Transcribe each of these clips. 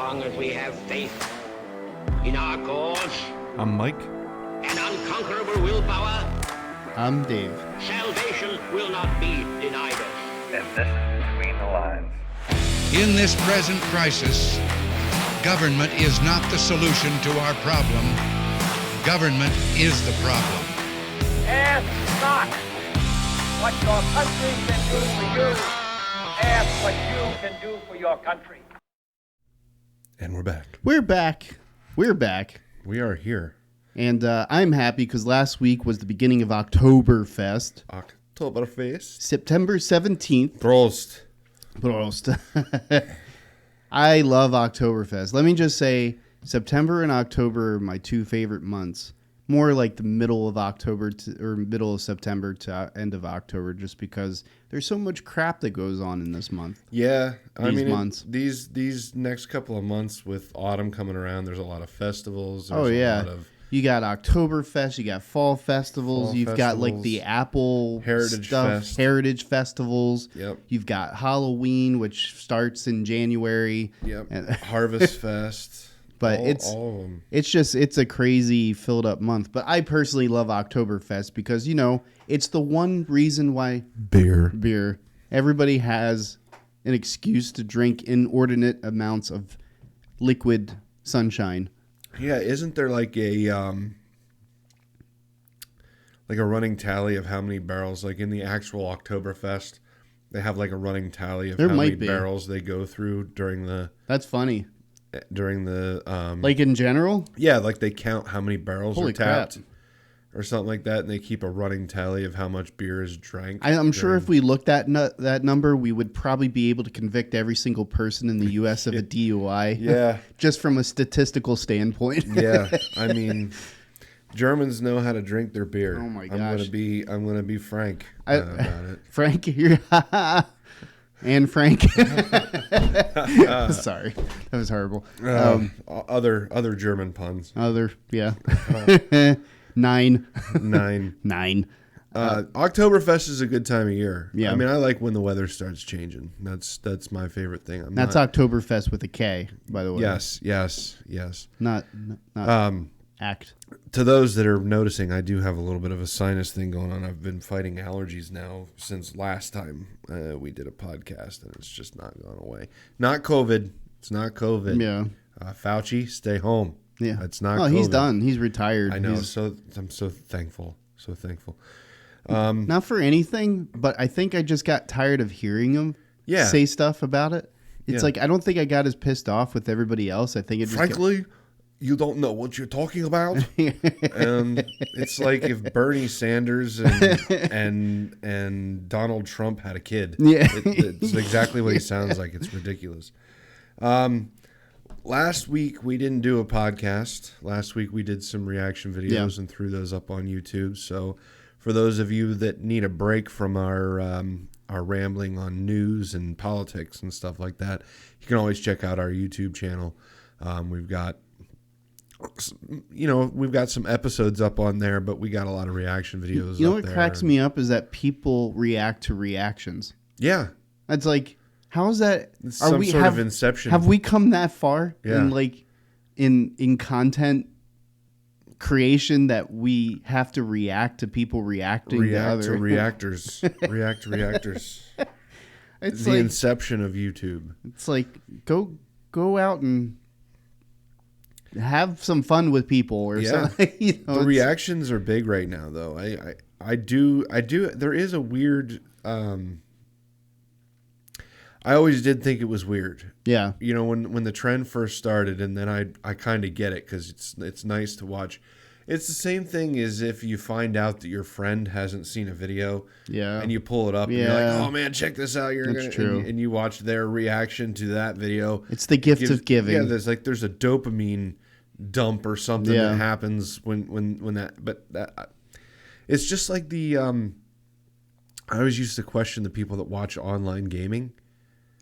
long as we have faith in our cause I'm Mike. and unconquerable willpower, I'm Dave. salvation will not be denied us. And this is Between the Lines. In this present crisis, government is not the solution to our problem. Government is the problem. Ask not what your country can do for you. Ask what you can do for your country. And we're back. We're back. We are here. And I'm happy because last week was the beginning of Oktoberfest. Oktoberfest. September 17th. Prost. I love Oktoberfest. Let me just say, September and October are my two favorite months. More like the middle of October or middle of September to end of October, just because there's so much crap that goes on in this month. Yeah, months. These next couple of months with autumn coming around, there's a lot of festivals. There's A lot of you got Oktoberfest, you got fall festivals, got like the Apple Heritage stuff, Fest. Heritage festivals. Yep. You've got Halloween, which starts in January. Yep. And Harvest Fest. But all of them. it's a crazy filled up month. But I personally love Oktoberfest because, it's the one reason why beer. Everybody has an excuse to drink inordinate amounts of liquid sunshine. Yeah, isn't there like a running tally of how many barrels, like in the actual Oktoberfest, they have like a running tally of how many barrels they go through during the That's funny. Like in general? Yeah, like they count how many barrels Holy are tapped crap. or something like that, and they keep a running tally of how much beer is drank. I'm sure if we looked at that number, we would probably be able to convict every single person in the U.S. of a DUI. Yeah. Just from a statistical standpoint. Yeah, I mean, Germans know how to drink their beer. Oh my gosh. I'm gonna be frank about it. Frank, you're and Frank. Sorry, that was horrible. Other German puns. Yeah. Nine. Oktoberfest is a good time of year. Yeah. I mean, I like when the weather starts changing. That's my favorite thing. That's Oktoberfest with a K, by the way. Yes. Not act. To those that are noticing, I do have a little bit of a sinus thing going on. I've been fighting allergies now since last time we did a podcast, and it's just not gone away. Not COVID. It's not COVID. Yeah. Fauci, stay home. Yeah. It's not Oh, COVID. he's done. He's retired. I know. I'm so thankful. So thankful. Not for anything, but I think I just got tired of hearing him say stuff about it. It's like, I don't think I got as pissed off with everybody else. I think it just Frankly, you don't know what you're talking about. And it's like if Bernie Sanders and Donald Trump had a kid. Yeah. It's exactly what he sounds like. It's ridiculous. Last week, we didn't do a podcast. Last week, we did some reaction videos and threw those up on YouTube. So for those of you that need a break from our rambling on news and politics and stuff like that, you can always check out our YouTube channel. We've got some episodes up on there, but we got a lot of reaction videos. You know what cracks me up is that people react to reactions. Yeah. That's like, how is that? It's some sort of inception. Have we come that far Yeah. in content creation that we have to react to people reacting to other reactors? React to reactors. It's the like, inception of YouTube. It's like go out and have some fun with people or something. The reactions are big right now, though. I do. There is a weird. I always did think it was weird. Yeah. When the trend first started, and then I kind of get it because it's nice to watch. It's the same thing as if you find out that your friend hasn't seen a video, and you pull it up, and you're like, "Oh man, check this out!" That's true. And you watch their reaction to that video. It's the gift of giving. Yeah, there's a dopamine dump or something that happens when that. But that, it's just like the. I always used to question the people that watch online gaming.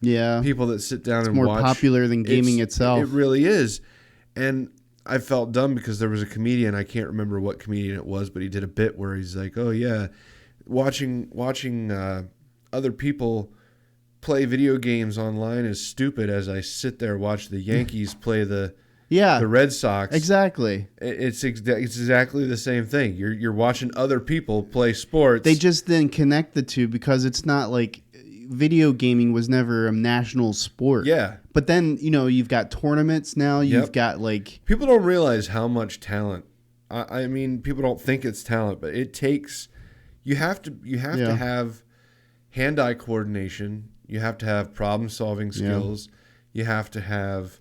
Yeah. People that sit down and more watch. Popular than gaming itself. It really is. And I felt dumb because there was a comedian, I can't remember what comedian it was, but he did a bit where he's like, "Oh yeah, watching other people play video games online as stupid as I sit there watch the Yankees play the Yeah. the Red Sox. Exactly. It's exactly the same thing. You're watching other people play sports. They just then connect the two because it's not like video gaming was never a national sport. Yeah. But then, you've got tournaments now. You've got like... People don't realize how much talent. I mean, people don't think it's talent, but it takes... You have to have hand-eye coordination. You have to have problem-solving skills. You have to have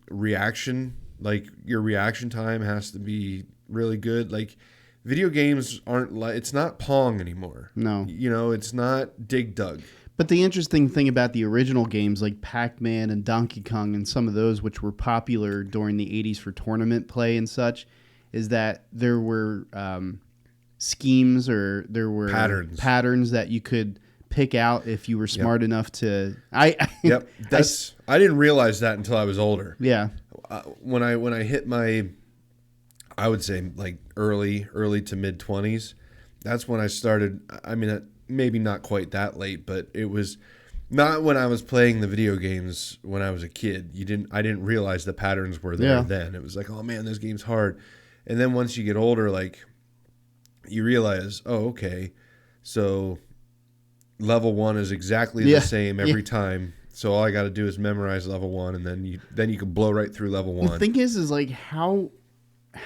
reaction. Like, your reaction time has to be really good. Like, video games aren't like... It's not Pong anymore. No. It's not Dig Dug. But the interesting thing about the original games like Pac-Man and Donkey Kong and some of those which were popular during the 80s for tournament play and such is that there were schemes or there were patterns that you could pick out if you were smart enough to... I didn't realize that until I was older. Yeah. When I hit my, I would say like early to mid 20s, that's when I started. I mean, maybe not quite that late, but it was not when I was playing the video games when I was a kid. I didn't realize the patterns were there then. It was like, oh man, this game's hard. And then once you get older, like you realize, oh, okay, so level 1 is exactly the same every time. So all I got to do is memorize level 1, and then you can blow right through level 1. The thing is like how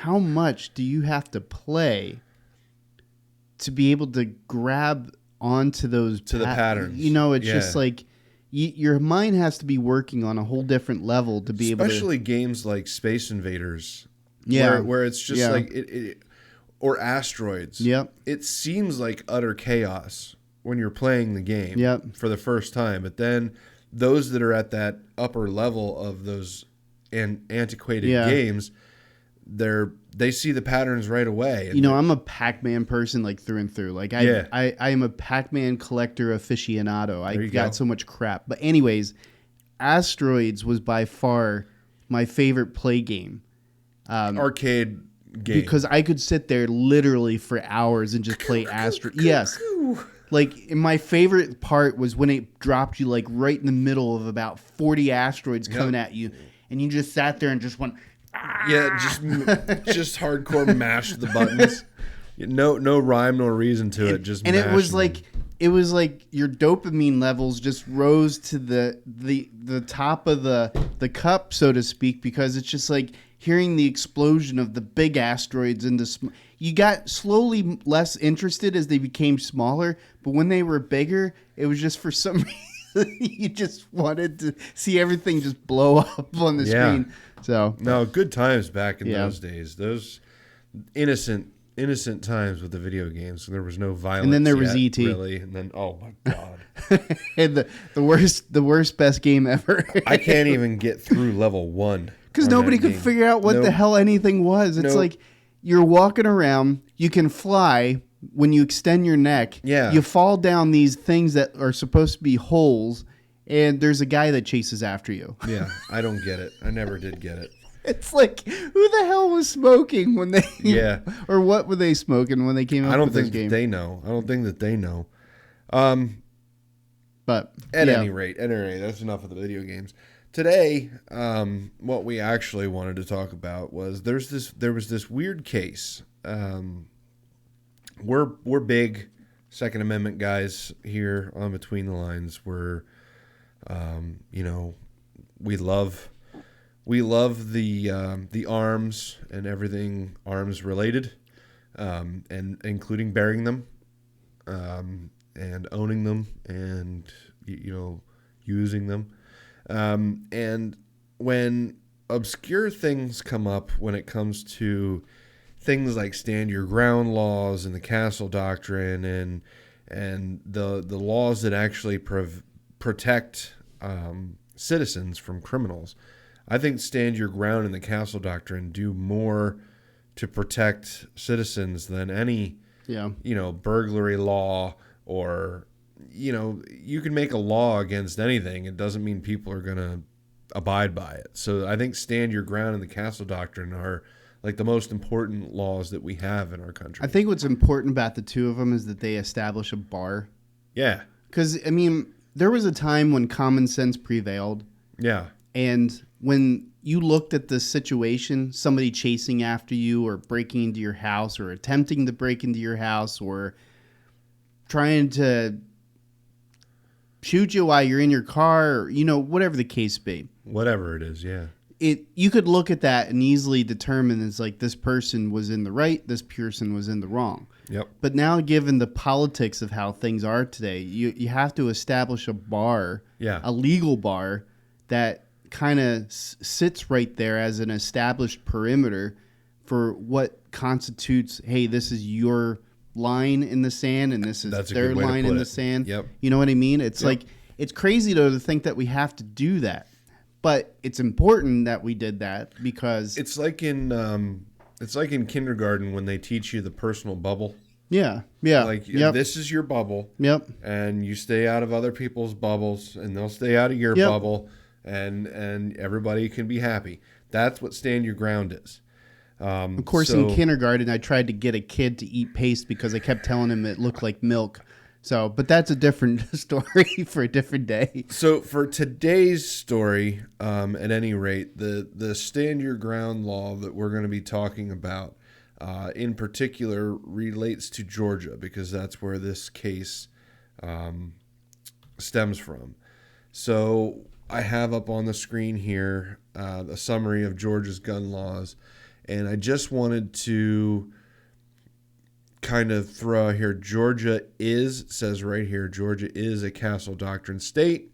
much do you have to play to be able to grab onto those the patterns? It's just like your mind has to be working on a whole different level to be able to. Especially games like Space Invaders, yeah, where it's just like it or Asteroids. Yep, it seems like utter chaos when you're playing the game for the first time, but then those that are at that upper level of those antiquated games, they see the patterns right away. And I'm a Pac-Man person like through and through. Like I am a Pac-Man collector aficionado. I got so much crap. But anyways, Asteroids was by far my favorite play game. Arcade game. Because I could sit there literally for hours and just play Asteroids. Yes. Like, my favorite part was when it dropped you, like, right in the middle of about 40 asteroids coming at you, and you just sat there and just went... Yeah, just hardcore mashed the buttons. No rhyme, no reason to it. Just and it was like your dopamine levels just rose to the top of the cup, so to speak, because it's just like hearing the explosion of the big asteroids into you got slowly less interested as they became smaller, but when they were bigger, it was just for some reason you just wanted to see everything just blow up on the screen. So no, good times back in those days. Those innocent times with the video games. There was no violence. And then there was E.T. really, and then oh my god, and the worst best game ever. I can't even get through level 1 because nobody could figure out what the hell anything was. It's like you're walking around, you can fly. When you extend your neck, you fall down these things that are supposed to be holes, and there's a guy that chases after you. Yeah, I don't get it. I never did get it. It's like, who the hell was smoking when they... or what were they smoking when they came up with this game? I don't think that they know. But at any rate, that's enough of the video games. Today, what we actually wanted to talk about was there was this weird case. We're big Second Amendment guys here on Between the Lines. We're, we love the arms and everything arms related, and including bearing them, and owning them, and using them, and when obscure things come up when it comes to things like stand your ground laws and the castle doctrine and the laws that actually protect citizens from criminals. I think stand your ground and the castle doctrine do more to protect citizens than any burglary law, or you can make a law against anything. It doesn't mean people are going to abide by it. So I think stand your ground and the castle doctrine are like the most important laws that we have in our country. I think what's important about the two of them is that they establish a bar. Yeah. Because, I mean, there was a time when common sense prevailed. Yeah. And when you looked at the situation, somebody chasing after you or breaking into your house or attempting to break into your house or trying to shoot you while you're in your car, or, whatever the case be. Whatever it is, yeah. You could look at that and easily determine it's like this person was in the right, this person was in the wrong. Yep. But now, given the politics of how things are today, you have to establish a bar, a legal bar that kind of sits right there as an established perimeter for what constitutes, hey, this is your line in the sand and this is their line in the sand. Yep. You know what I mean? It's like, it's crazy though to think that we have to do that. But it's important that we did that because it's like in kindergarten when they teach you the personal bubble. Yeah. Like this is your bubble. Yep. And you stay out of other people's bubbles, and they'll stay out of your bubble, and everybody can be happy. That's what stand your ground is. Of course, in kindergarten, I tried to get a kid to eat paste because I kept telling him it looked like milk. So, but that's a different story for a different day. So for today's story, at any rate, the stand your ground law that we're going to be talking about, in particular, relates to Georgia because that's where this case stems from. So I have up on the screen here a summary of Georgia's gun laws, and I just wanted to kind of throw out here, Georgia is a Castle Doctrine state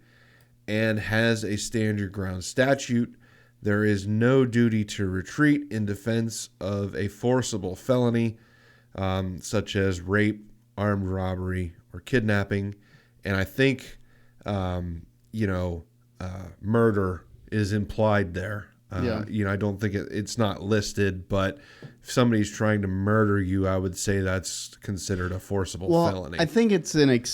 and has a stand your ground statute. There is no duty to retreat in defense of a forcible felony, such as rape, armed robbery, or kidnapping. And I think, murder is implied there. I don't think it's not listed, but if somebody's trying to murder you, I would say that's considered a forcible felony. I think it's like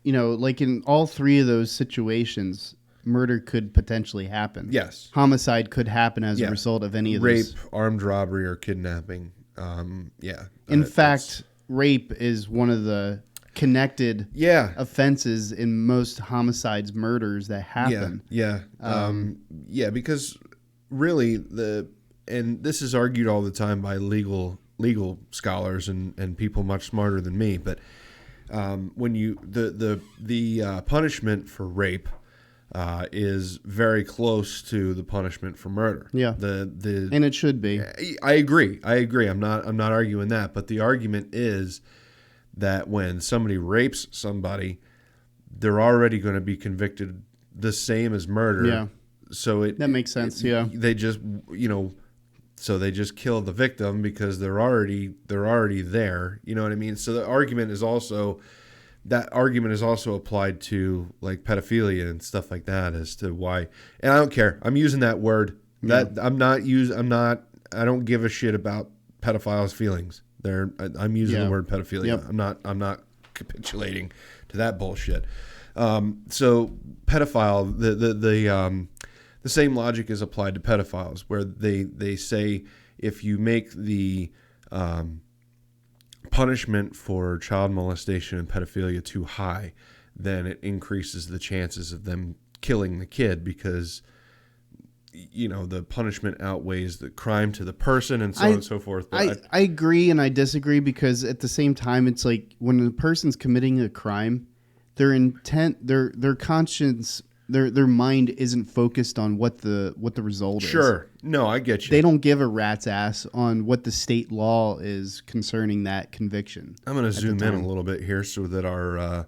in all three of those situations, murder could potentially happen. Yes. Homicide could happen as a result of any of those. Rape, armed robbery, or kidnapping. In fact, rape is one of the connected offenses in most homicides, murders that happen. Because really and this is argued all the time by legal scholars and people much smarter than me, but when you the punishment for rape is very close to the punishment for murder. Yeah. And it should be. I agree. I'm not arguing that, but the argument is that when somebody rapes somebody, they're already going to be convicted the same as murder. Yeah. So that makes sense. They just so they just kill the victim because they're already there. You know what I mean? So the argument is also applied to like pedophilia and stuff like that as to why. And I don't care. I'm using that word. I don't give a shit about pedophiles' feelings. I'm using the word pedophilia. Yep. I'm not capitulating to that bullshit. So pedophile, the same logic is applied to pedophiles, where they say if you make the punishment for child molestation and pedophilia too high, then it increases the chances of them killing the kid because the punishment outweighs the crime to the person and so on and so forth. But I agree and I disagree because at the same time, it's like when a person's committing a crime, their intent, their conscience, their mind isn't focused on what the result is. Sure. No, I get you. They don't give a rat's ass on what the state law is concerning that conviction. I'm going to zoom in a little bit here so that our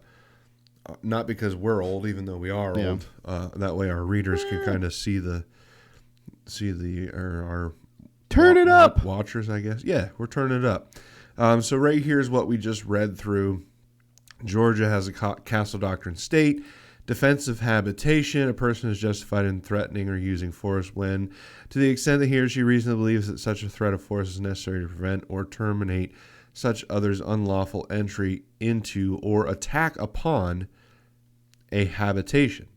not because we're old, even though we are old, that way our readers can kind of see our turn it up watchers, I guess. Yeah, we're turning it up. So right here is what we just read through. Georgia has a Castle Doctrine state. Defensive habitation, a person is justified in threatening or using force when, to the extent that he or she reasonably believes that such a threat of force is necessary to prevent or terminate such others' unlawful entry into or attack upon a habitation.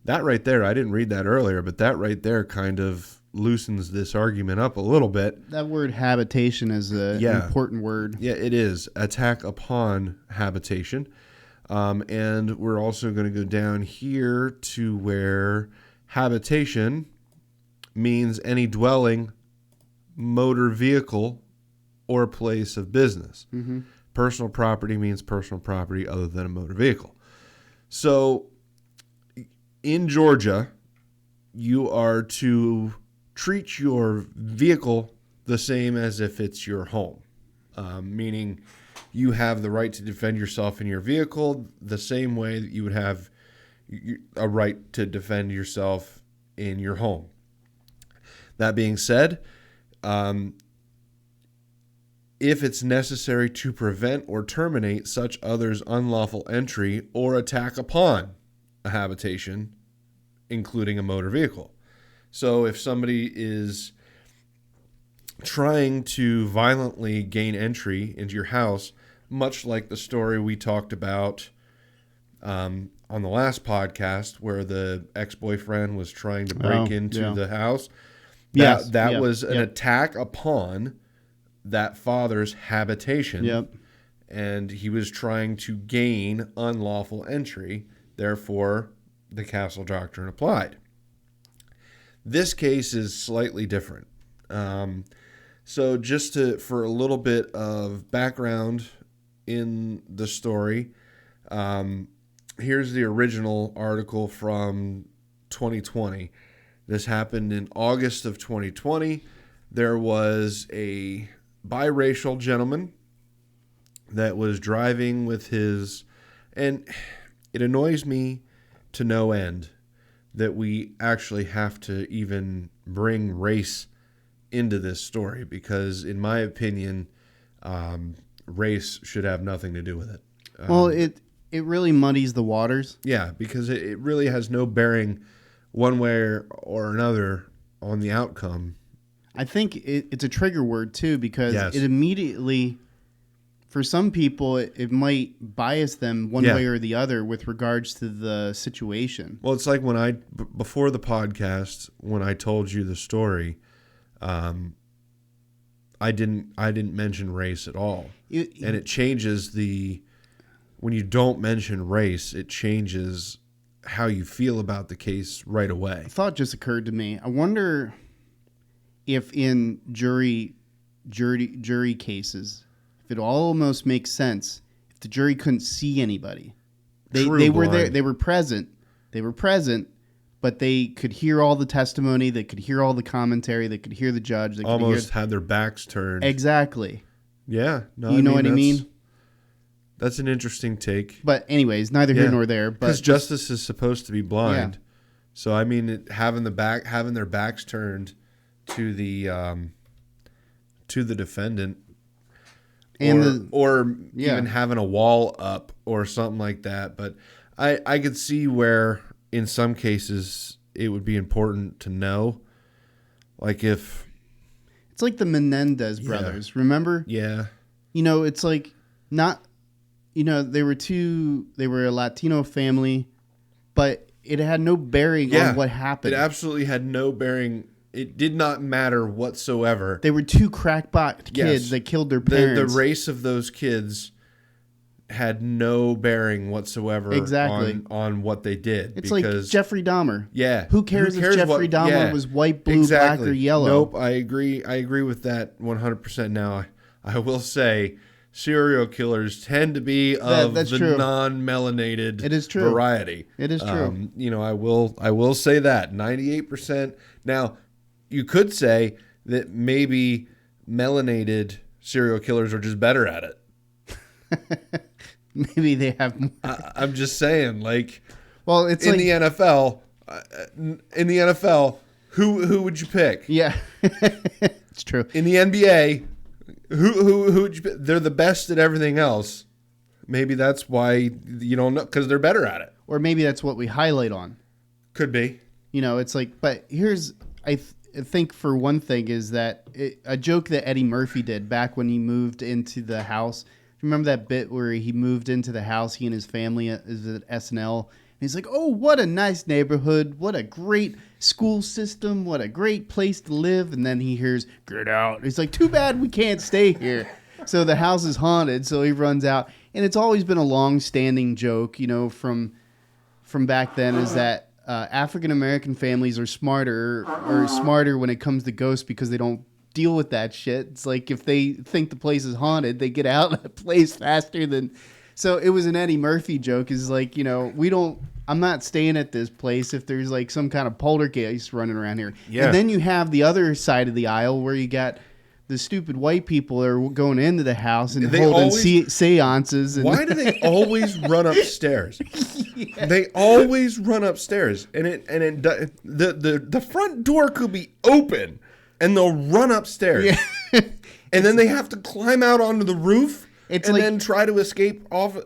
That right there, I didn't read that earlier, but that right there kind of loosens this argument up a little bit. That word habitation is an important word. Yeah, it is. Attack upon habitation. And we're also going to go down here to where habitation means any dwelling, motor vehicle, or place of business. Mm-hmm. Personal property means personal property other than a motor vehicle. So in Georgia, you are to treat your vehicle the same as if it's your home, meaning you have the right to defend yourself in your vehicle the same way that you would have a right to defend yourself in your home. That being said, if it's necessary to prevent or terminate such others' unlawful entry or attack upon a habitation, including a motor vehicle. So if somebody is trying to violently gain entry into your house, much like the story we talked about on the last podcast where the ex-boyfriend was trying to break into the house, that was an attack upon that father's habitation. Yep. And he was trying to gain unlawful entry. Therefore, the castle doctrine applied. This case is slightly different. So just for a little bit of background in the story, here's the original article from 2020. This happened in August of 2020. There was a biracial gentleman that was driving with his, and it annoys me to no end that we actually have to even bring race into this story, because in my opinion, race should have nothing to do with it. Well, it really muddies the waters. Yeah, because it really has no bearing one way or another on the outcome. I think it's a trigger word too, because Yes. it immediately, for some people, it might bias them one way or the other with regards to the situation. Well, it's like when before the podcast, when I told you the story, I didn't mention race at all. And it changes when you don't mention race, it changes how you feel about the case right away. A thought just occurred to me. I wonder if in jury cases, if it almost makes sense if the jury couldn't see anybody. They were there, they were present, but they could hear all the testimony, they could hear all the commentary, they could hear the judge, they could almost had their backs turned. Exactly. Yeah, no, you know what I mean? That's an interesting take. But anyways, neither here nor there. Because justice is supposed to be blind. Yeah. So I mean, having their backs turned to the defendant, and even having a wall up or something like that. But I could see where in some cases it would be important to know, like if it's like the Menendez brothers. Remember? Yeah. It's like not. They were a Latino family, but it had no bearing on what happened. It absolutely had no bearing. It did not matter whatsoever. They were two crackpot kids that killed their parents. The race of those kids had no bearing whatsoever on what they did. It's like Jeffrey Dahmer. Yeah. Who cares if Jeffrey Dahmer was white, blue, black, or yellow? Nope, I agree. I agree with that 100%. Now, I will say serial killers tend to be of the non-melanated variety. It is true. I will say that 98%. Now, you could say that maybe melanated serial killers are just better at it. Maybe they have more. I'm just saying, well, it's in the NFL. In the NFL, who would you pick? Yeah, it's true. In the NBA, who would you pick? They're the best at everything else. Maybe that's why you don't know, because they're better at it. Or maybe that's what we highlight on. Could be. It's like, but here's, I think for one thing is that a joke that Eddie Murphy did back when he moved into the house. Remember that bit where he moved into the house, he and his family is at SNL, and he's like, oh, what a nice neighborhood, what a great school system, what a great place to live, and then he hears, get out. He's like, too bad we can't stay here. So the house is haunted, so he runs out. and it's always been a long-standing joke, from back then, is that African American families are smarter when it comes to ghosts because they don't deal with that shit. It's like if they think the place is haunted, they get out of the place faster than. So it was an Eddie Murphy joke. Is like, I'm not staying at this place if there's like some kind of poltergeist running around here. Yeah. And then you have the other side of the aisle where you got the stupid white people that are going into the house and holding seances. And why do they always run upstairs? Yeah. They always run upstairs, and the front door could be open, and they'll run upstairs, and then they have to climb out onto the roof. Then try to escape off.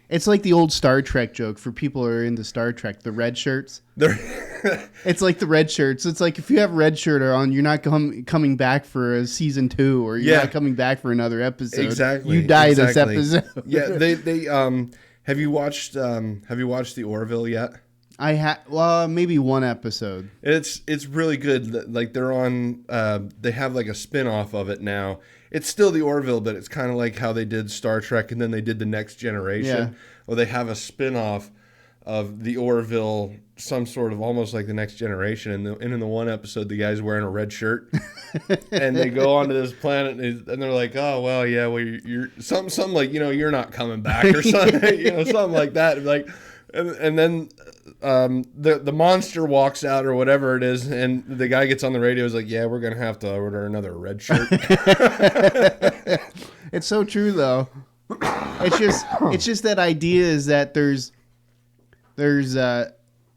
It's like the old Star Trek joke for people who are into Star Trek, the red shirts. It's like the red shirts. It's like if you have a red shirt on, you're not coming back for a season 2, or you're not coming back for another episode. Exactly. You die this episode. Yeah. They have you watched the Orville yet? I have maybe one episode. It's really good. Like they're on. They have like a spin-off of it now. It's still the Orville, but it's kind of like how they did Star Trek, and then they did The Next Generation. Yeah. Well, they have a spin-off of the Orville, some sort of almost like The Next Generation. And in the one episode, the guy's wearing a red shirt, and they go onto this planet, and they're like, "Oh, well, yeah, well, you're something like you're not coming back or something, something like that." Like, and then the monster walks out or whatever it is, and the guy gets on the radio. Is like, "Yeah, we're gonna have to order another red shirt." It's so true, though. It's just that idea is that there's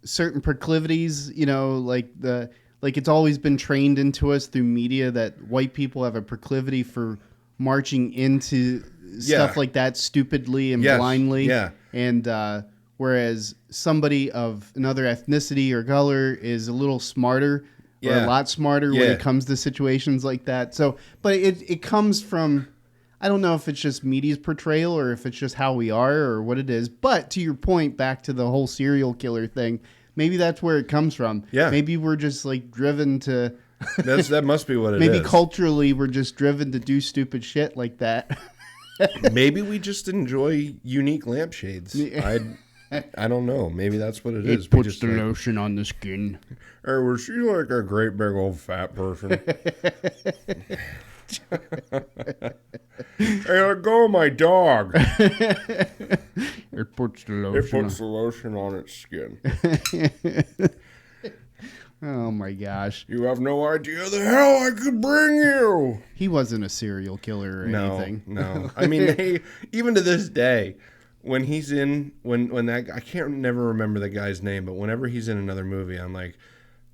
certain proclivities, like it's always been trained into us through media that white people have a proclivity for marching into stuff like that stupidly and blindly. Yeah. And whereas somebody of another ethnicity or color is a little smarter or a lot smarter when it comes to situations like that. So, but it comes from, I don't know if it's just media's portrayal or if it's just how we are or what it is. But to your point, back to the whole serial killer thing, maybe that's where it comes from. Yeah. Maybe we're just like driven to. That must be what it is. Maybe culturally we're just driven to do stupid shit like that. Maybe we just enjoy unique lampshades. I don't know. Maybe that's what it is. It puts the lotion on the skin. Or was she like a great big old fat person? Hey, let go of my dog. It puts the lotion on its skin. Oh my gosh. You have no idea the hell I could bring you. He wasn't a serial killer or anything. No. I mean, even to this day, when he's in, when that, I can't never remember the guy's name, but whenever he's in another movie, I'm like,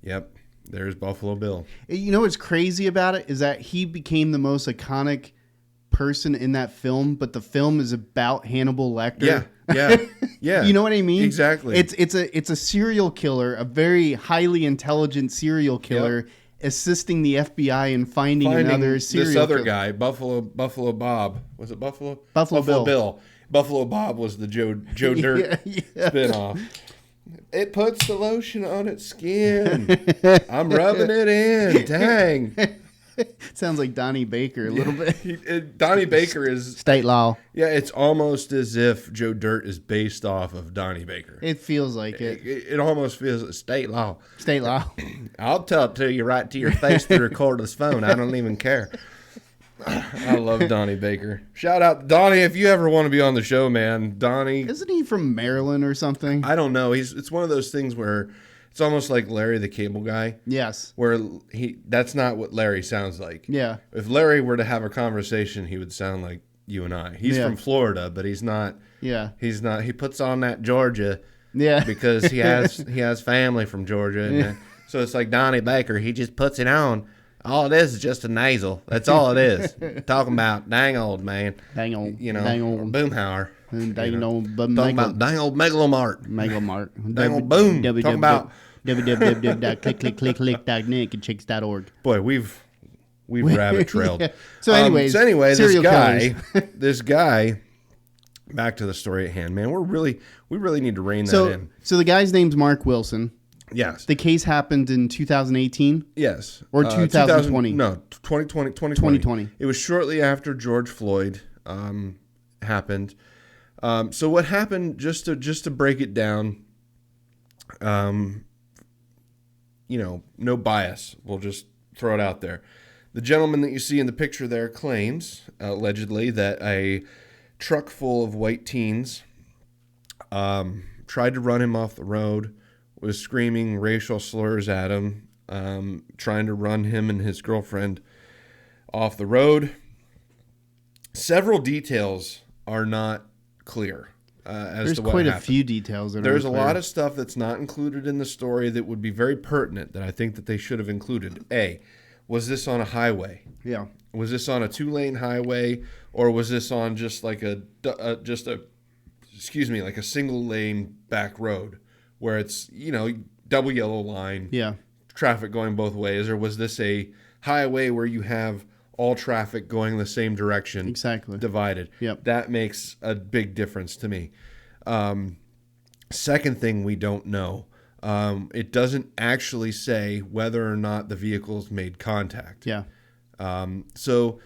yep, there's Buffalo Bill. You know what's crazy about it is that he became the most iconic person in that film, but the film is about Hannibal Lecter. Yeah. You know what I mean? Exactly. It's a serial killer, a very highly intelligent serial killer, assisting the FBI in finding another serial killer. This other guy, Buffalo Bob. Was it Buffalo? Buffalo Bill. Buffalo Bob was the Joe Dirt spinoff. It puts the lotion on its skin. I'm rubbing it in. Dang. Sounds like Donnie Baker a little bit. Donnie Baker is... State law. Yeah, it's almost as if Joe Dirt is based off of Donnie Baker. It feels like it. It almost feels like state law. State law. I'll tell it to you right to your face through the cordless phone. I don't even care. I love Donnie Baker. Shout out Donnie if you ever want to be on the show, man. Donnie. Isn't he from Maryland or something? I don't know. It's one of those things where it's almost like Larry the Cable Guy. Yes. Where that's not what Larry sounds like. Yeah. If Larry were to have a conversation, he would sound like you and I. He's from Florida, but he's not. Yeah. He's not. He puts on that Georgia. Yeah. Because he has family from Georgia, and so it's like Donnie Baker. He just puts it on. All it is just a nasal. That's all it is. Talking about dang old man. Dang old. Dang old Boomhauer. Dang old. Talking about dang old Megalomart. Dang old Boom. Talking about www.click.net.chicks.org. Boy, we've rabbit trailed. So anyways, this guy. Back to the story at hand, man. We really need to rein that in. So the guy's name's Marc Wilson. Yes. The case happened in 2018? Yes. Or 2020? No, 2020. It was shortly after George Floyd happened. So what happened? Just to break it down, no bias. We'll just throw it out there. The gentleman that you see in the picture there claims, allegedly, that a truck full of white teens tried to run him off the road, was screaming racial slurs at him, trying to run him and his girlfriend off the road. Several details are not clear as to what happened. There's quite a few details. There's a lot of stuff that's not included in the story that would be very pertinent that I think that they should have included. A, was this on a highway? Yeah. Was this on a 2-lane highway, or was this on just like a single lane back road where it's, double yellow line, Yeah. traffic going both ways, or was this a highway where you have all traffic going the same direction, Exactly. divided? Yep. That makes a big difference to me. Second thing we don't know, it doesn't actually say whether or not the vehicles made contact. Yeah. So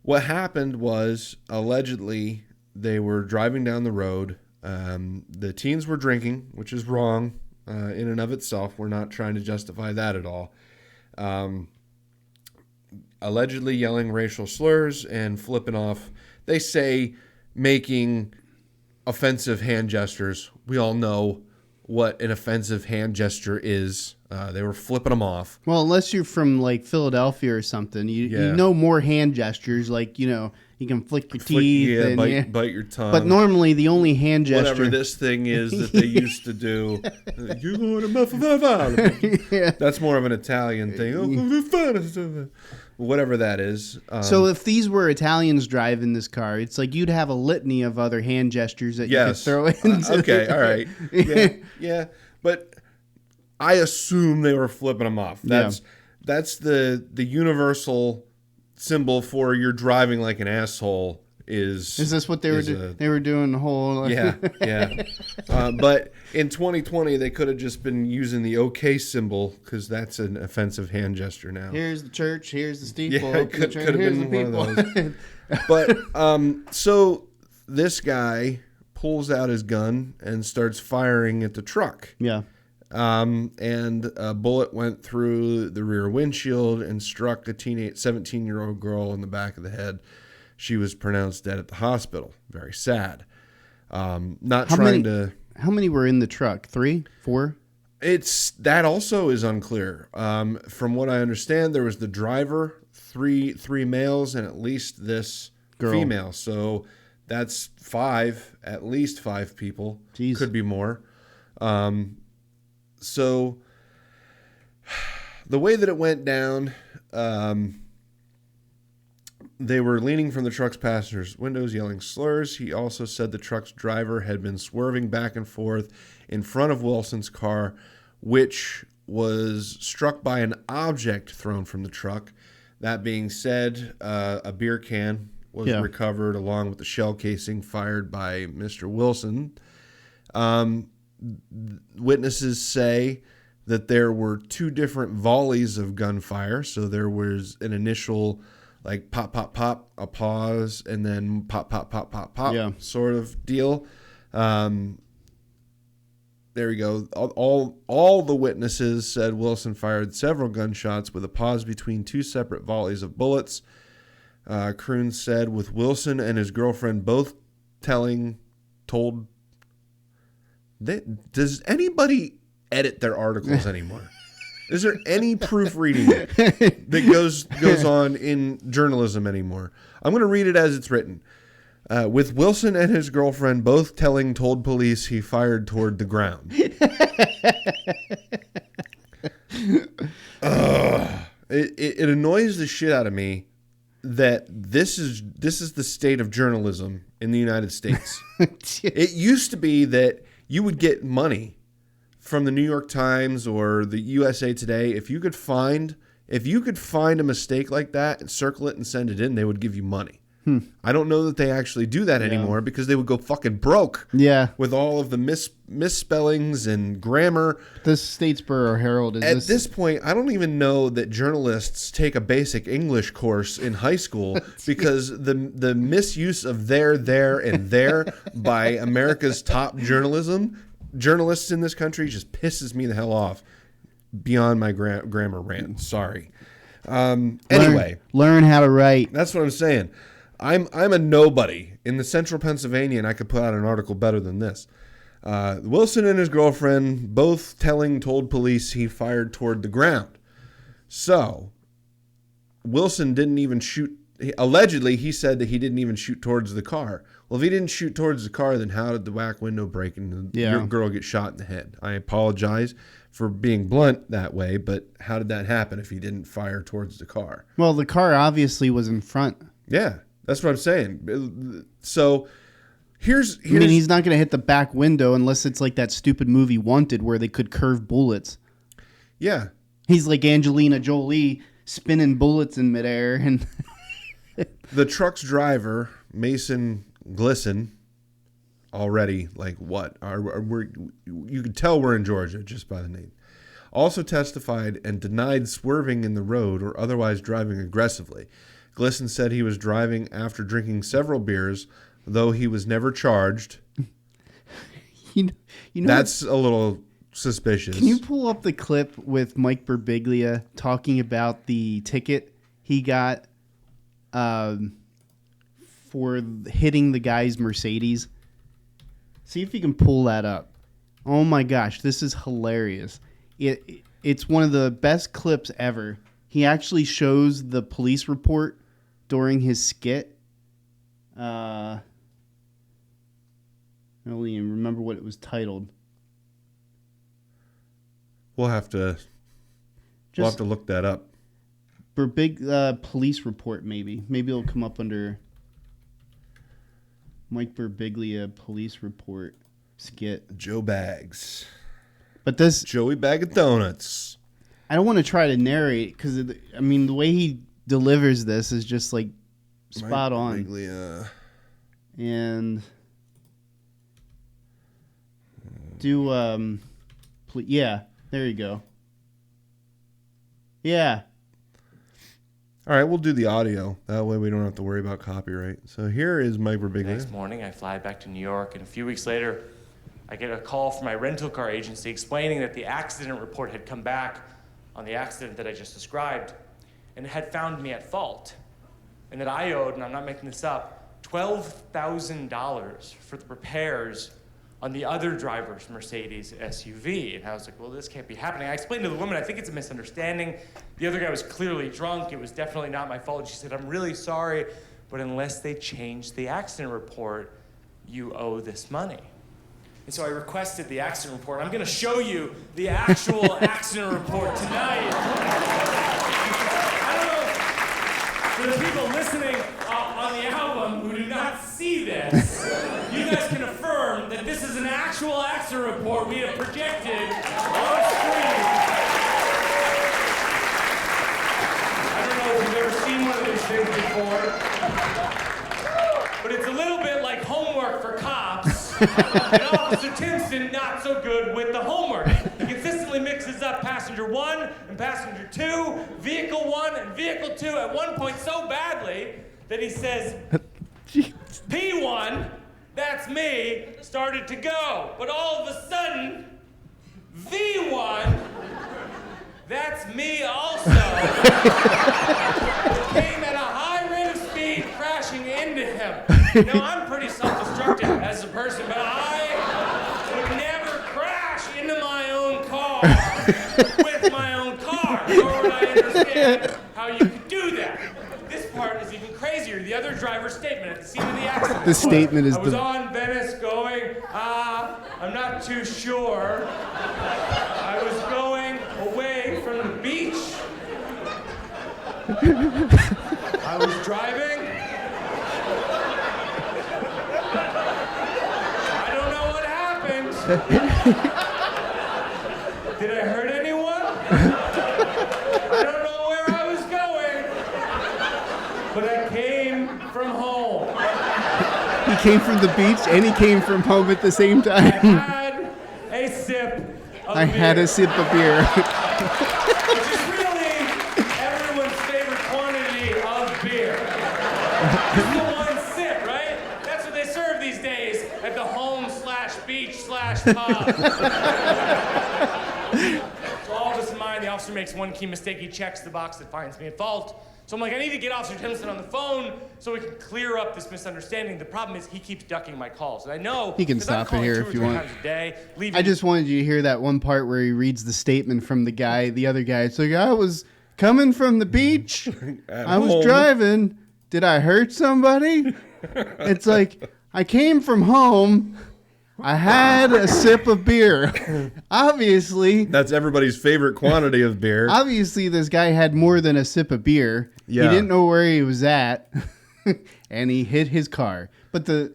what happened was, allegedly, they were driving down the road. The teens were drinking, which is wrong in and of itself. We're not trying to justify that at all. Allegedly yelling racial slurs and flipping off. They say making offensive hand gestures. We all know what an offensive hand gesture is. They were flipping them off. Well, unless you're from like Philadelphia or something, you know more hand gestures, like you can flick your teeth, bite your tongue. But normally the only hand gesture, whatever this thing is that they used to do, you're going to that's more of an Italian thing. Whatever that is. So if these were Italians driving this car, it's like you'd have a litany of other hand gestures that you could throw in. Okay, all right. Yeah. But I assume they were flipping them off. That's the universal symbol for you're driving like an asshole. Is this what they were doing? They were doing the whole yeah. But in 2020 they could have just been using the OK symbol, because that's an offensive hand gesture now. Here's the church, here's the steeple. Yeah, could have been one of those. But so this guy pulls out his gun and starts firing at the truck. Yeah. And a bullet went through the rear windshield and struck a 17-year-old girl in the back of the head. She was pronounced dead at the hospital. Very sad. How many were in the truck? 3, 4? That also is unclear. From what I understand, there was the driver, three males, and at least this girl. Female. So that's 5, at least 5 people. Jeez. Could be more. So the way that it went down, they were leaning from the truck's passenger's windows, yelling slurs. He also said the truck's driver had been swerving back and forth in front of Wilson's car, which was struck by an object thrown from the truck. That being said, a beer can was recovered along with the shell casing fired by Mr. Wilson. Witnesses say that there were 2 different volleys of gunfire. So there was an initial like pop, pop, pop, a pause, and then pop, pop, pop, pop, pop sort of deal. There we go. All the witnesses said Wilson fired several gunshots with a pause between 2 separate volleys of bullets. Kroon said with Wilson and his girlfriend both told. Does anybody edit their articles anymore? Is there any proofreading that goes on in journalism anymore? I'm going to read it as it's written. With Wilson and his girlfriend both told police he fired toward the ground. It annoys the shit out of me that this is the state of journalism in the United States. It used to be that you would get money from the New York Times or the USA Today. If you could find a mistake like that and circle it and send it in, they would give you money. I don't know that they actually do that anymore because they would go fucking broke. Yeah. With all of the misspellings and grammar. This Statesboro Herald At this point, I don't even know that journalists take a basic English course in high school because the misuse of there, and there by America's top journalists in this country just pisses me the hell off beyond my grammar rant. Sorry. Anyway. Learn how to write. That's what I'm saying. I'm a nobody in the central Pennsylvania, and I could put out an article better than this. Wilson and his girlfriend both told police he fired toward the ground. So, Wilson didn't even shoot. Allegedly, he said that he didn't even shoot towards the car. Well, if he didn't shoot towards the car, then how did the back window break and your girl get shot in the head? I apologize for being blunt that way, but how did that happen if he didn't fire towards the car? Well, the car obviously was in front. Yeah, that's what I'm saying. So here's I mean, he's not going to hit the back window unless it's like that stupid movie Wanted where they could curve bullets. Yeah. He's like Angelina Jolie spinning bullets in midair. And the truck's driver, Mason Glisson, already like what? You can tell we're in Georgia just by the name. Also testified and denied swerving in the road or otherwise driving aggressively. Glisson said he was driving after drinking several beers, though he was never charged. you know That's a little suspicious. Can you pull up the clip with Mike Birbiglia talking about the ticket he got for hitting the guy's Mercedes? See if you can pull that up. Oh my gosh, this is hilarious. It's one of the best clips ever. He actually shows the police report during his skit. I don't even remember what it was titled. We'll have to look that up. Police report, maybe. Maybe it'll come up under Mike Birbiglia police report skit. Joe Bags. But this Joey Bag of Donuts. I don't want to try to narrate because I mean the way he delivers this is just like spot Mike on. Birbiglia. And do yeah, there you go. Yeah. All right, we'll do the audio. That way we don't have to worry about copyright. So here is Mike Birbiglia. Next morning, I fly back to New York, and a few weeks later, I get a call from my rental car agency explaining that the accident report had come back on the accident that I just described and had found me at fault, and that I owed, and I'm not making this up, $12,000 for the repairs on the other driver's Mercedes SUV. And I was like, well, this can't be happening. I explained to the woman, I think it's a misunderstanding. The other guy was clearly drunk. It was definitely not my fault. And she said, I'm really sorry, but unless they change the accident report, you owe this money. And so I requested the accident report. I'm gonna show you the actual accident report tonight. I don't know, for the people listening on the album who do not see this, you guys can affirm that this is an actual accident report we have projected on screen. I don't know if you've ever seen one of these things before, but it's a little bit like homework for cops. And Officer Timpson, not so good with the homework. He consistently mixes up passenger 1 and passenger 2, vehicle 1 and vehicle 2 at one point so badly that he says, P1, that's me, started to go. But all of a sudden, V1, that's me also, came at a high rate of speed, crashing into him. Now, I'm pretty self-destructive as a person, but I would never crash into my own car with my own car, nor would I understand how you could do that. This part is even crazier. The other driver's statement at the scene of the accident. The statement is I was on Venice going, I'm not too sure. I was going away from the beach. I was driving. I don't know what happened. Did I hurt anyone? I don't know where I was going. But I came from home. came from the beach and he came from home at the same I time. had a sip of I had a sip of beer. which is really everyone's favorite quantity of beer. Just the one sip, right? That's what they serve these days at the home/beach/pub. So all this in mind, the officer makes one key mistake. He checks the box that finds me at fault. So I'm like, I need to get Officer Timson on the phone so we can clear up this misunderstanding. The problem is he keeps ducking my calls. And I know He can 'cause I'm stop it calling here 2 if or you 3 want. times a day, leaving I just wanted you to hear that one part where he reads the statement from the other guy. It's like, I was coming from the beach. I was home. driving. Did I hurt somebody? It's like, I came from home. I had a sip of beer. Obviously, That's everybody's favorite quantity of beer. this guy had more than a sip of beer. Yeah. He didn't know where he was at, and he hit his car. But the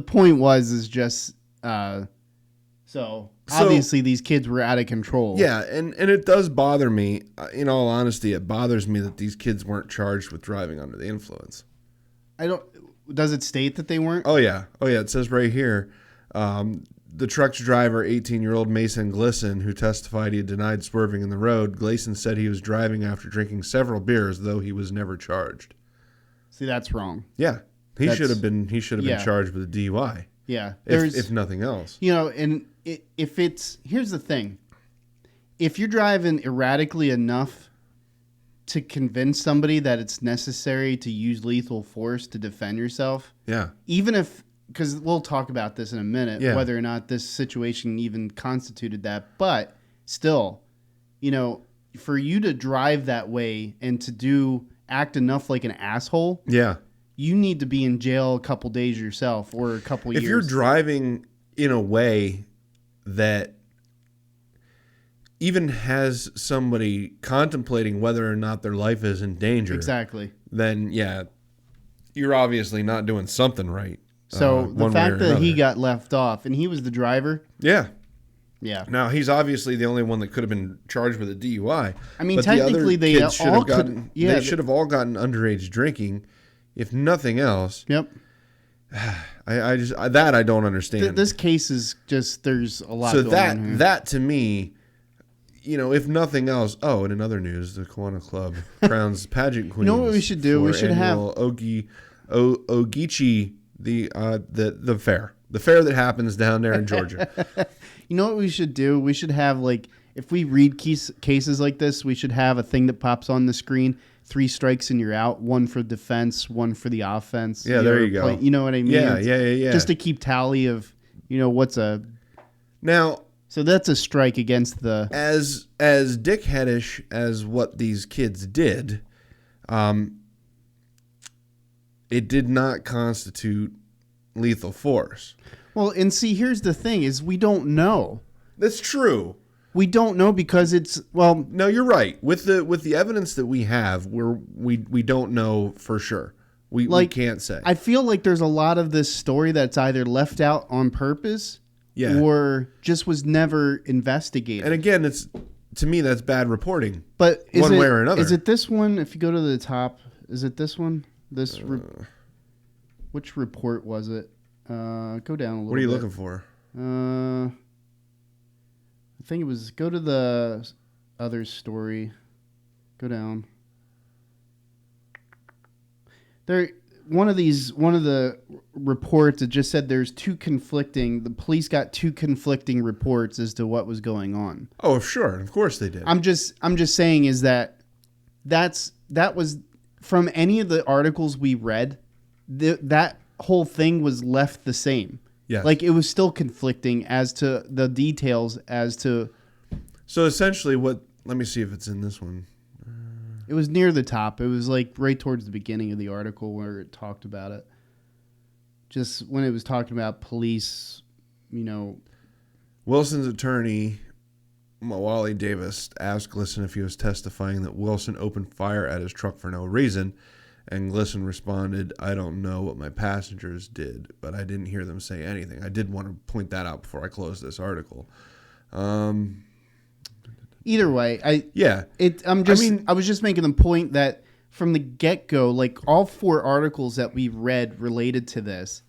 point is just so obviously these kids were out of control. Yeah, and it does bother me. In all honesty, it bothers me that these kids weren't charged with driving under the influence. Does it state that they weren't? Oh yeah. It says right here, the truck's driver, 18-year-old Mason Glisson, who testified he had denied swerving in the road. Gleason said he was driving after drinking several beers, though he was never charged. See, that's wrong. Yeah, he should have been Yeah. charged with a DUI. Yeah, If nothing else. And here's the thing: if you're driving erratically enough to convince somebody that it's necessary to use lethal force to defend yourself, Yeah. even if, because we'll talk about this in a minute, Yeah. whether or not this situation even constituted that, but still, for you to drive that way and to act enough like an asshole, Yeah. you need to be in jail a couple days yourself or a couple years. If you're driving in a way that even has somebody contemplating whether or not their life is in danger, Exactly. then yeah, you're obviously not doing something right. So the one way fact or that he another. got left off and he was the driver, Yeah. yeah. Now he's obviously the only one that could have been charged with a DUI. I mean, but the other technically, they kids should all have gotten. could- yeah, they should have all gotten underage drinking, if nothing else. Yep. I don't understand. This case is just, there's a lot So going on here. that to me, if nothing else. Oh, and in other news, the Kiwanis Club crowns pageant queens. know what we should do? for We should have- annual Ogeechee, the fair that happens down there in Georgia. You know what we should do? We should have, if we read cases like this, we should have a thing that pops on the screen. 3 strikes and you're out. 1 for defense, 1 for the offense. Yeah, there you go. You know what I mean? Yeah, It's yeah. Just to keep tally of, what's a... Now, So that's a strike against the... as dickheadish as what these kids did, it did not constitute lethal force. Well, and see, here's the thing, is we don't know. That's true. We don't know because it's, well... No, you're right. With the evidence that we have, we don't know for sure. We can't say. I feel like there's a lot of this story that's either left out on purpose or just was never investigated. And again, to me that's bad reporting. But one way or another. Is it this one? If you go to the top, is it this one? Which report was it? Go down a little bit. What are you looking for? I think it was, go to the other story. Go down. One of the reports, it just said the police got 2 conflicting reports as to what was going on. Oh, sure. Of course they did. I'm just saying is that was from any of the articles we read, that whole thing was left the same. Yeah. Like it was still conflicting as to the details as to. So essentially let me see if it's in this one. It was near the top. It was like right towards the beginning of the article where it talked about it. Just when it was talking about police, Wilson's attorney, Mawali Davis, asked Glisson if he was testifying that Wilson opened fire at his truck for no reason. And Glisson responded, "I don't know what my passengers did, but I didn't hear them say anything." I did want to point that out before I close this article. Either way, I was just making the point that from the get-go, like all 4 articles that we read related to this,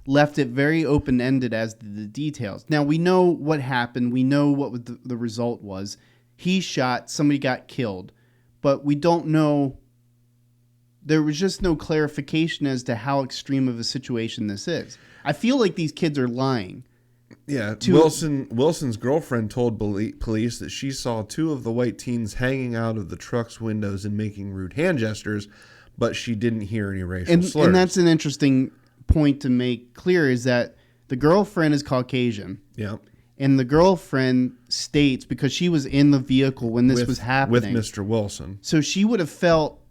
left it very open-ended as to the details. Now, we know what happened. We know what the result was. He shot, somebody got killed. But we don't know. There was just no clarification as to how extreme of a situation this is. I feel like these kids are lying. Yeah, Wilson's girlfriend told police that she saw 2 of the white teens hanging out of the truck's windows and making rude hand gestures, but she didn't hear any racial slurs. And that's an interesting point to make clear, is that the girlfriend is Caucasian. Yeah. And the girlfriend states, because she was in the vehicle when this was happening. With Mr. Wilson. So she would have felt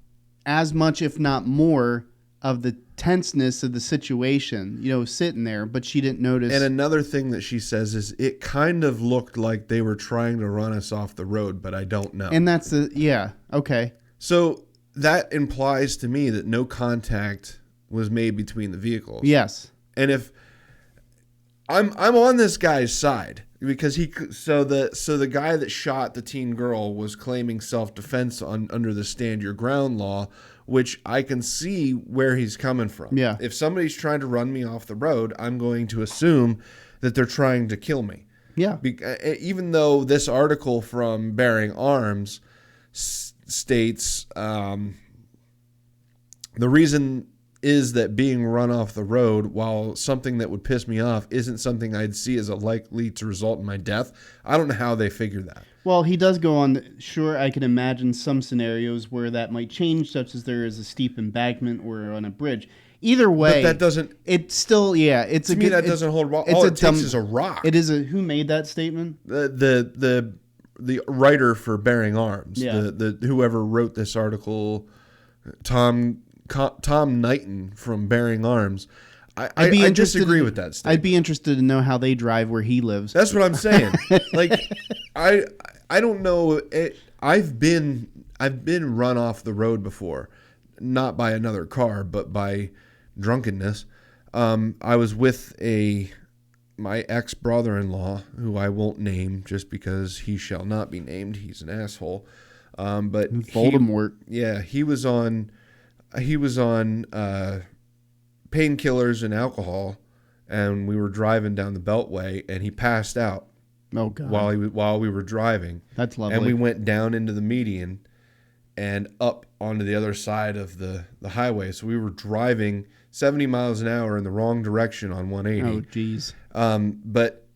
as much, if not more, of the tenseness of the situation, sitting there, but she didn't notice. And another thing that she says is it kind of looked like they were trying to run us off the road, but I don't know. And that's okay. So that implies to me that no contact was made between the vehicles. Yes. And if I'm on this guy's side, because the guy that shot the teen girl was claiming self-defense under the stand your ground law, which I can see where he's coming from. Yeah. If somebody's trying to run me off the road, I'm going to assume that they're trying to kill me. Yeah. Even though this article from Bearing Arms states the reason is that being run off the road, while something that would piss me off, isn't something I'd see as likely to result in my death. I don't know how they figured that. Well, he does go on. Sure, I can imagine some scenarios where that might change, such as there is a steep embankment or on a bridge. Either way, but that doesn't. It's still, It's to me that doesn't hold. All it takes is a rock. It is a. Who made that statement? The writer for Bearing Arms. Yeah. The whoever wrote this article, Tom Knighton from Bearing Arms. I disagree with that statement. I'd be interested to know how they drive where he lives. That's what I'm saying. Like, I don't know. I've been run off the road before, not by another car, but by drunkenness. I was with my ex-brother-in-law, who I won't name just because he shall not be named. He's an asshole. But Voldemort. He was on painkillers and alcohol, and we were driving down the Beltway, and he passed out. Oh God! While we were driving. That's lovely. And we went down into the median and up onto the other side of the highway. So we were driving 70 miles an hour in the wrong direction on 180. Oh geez. But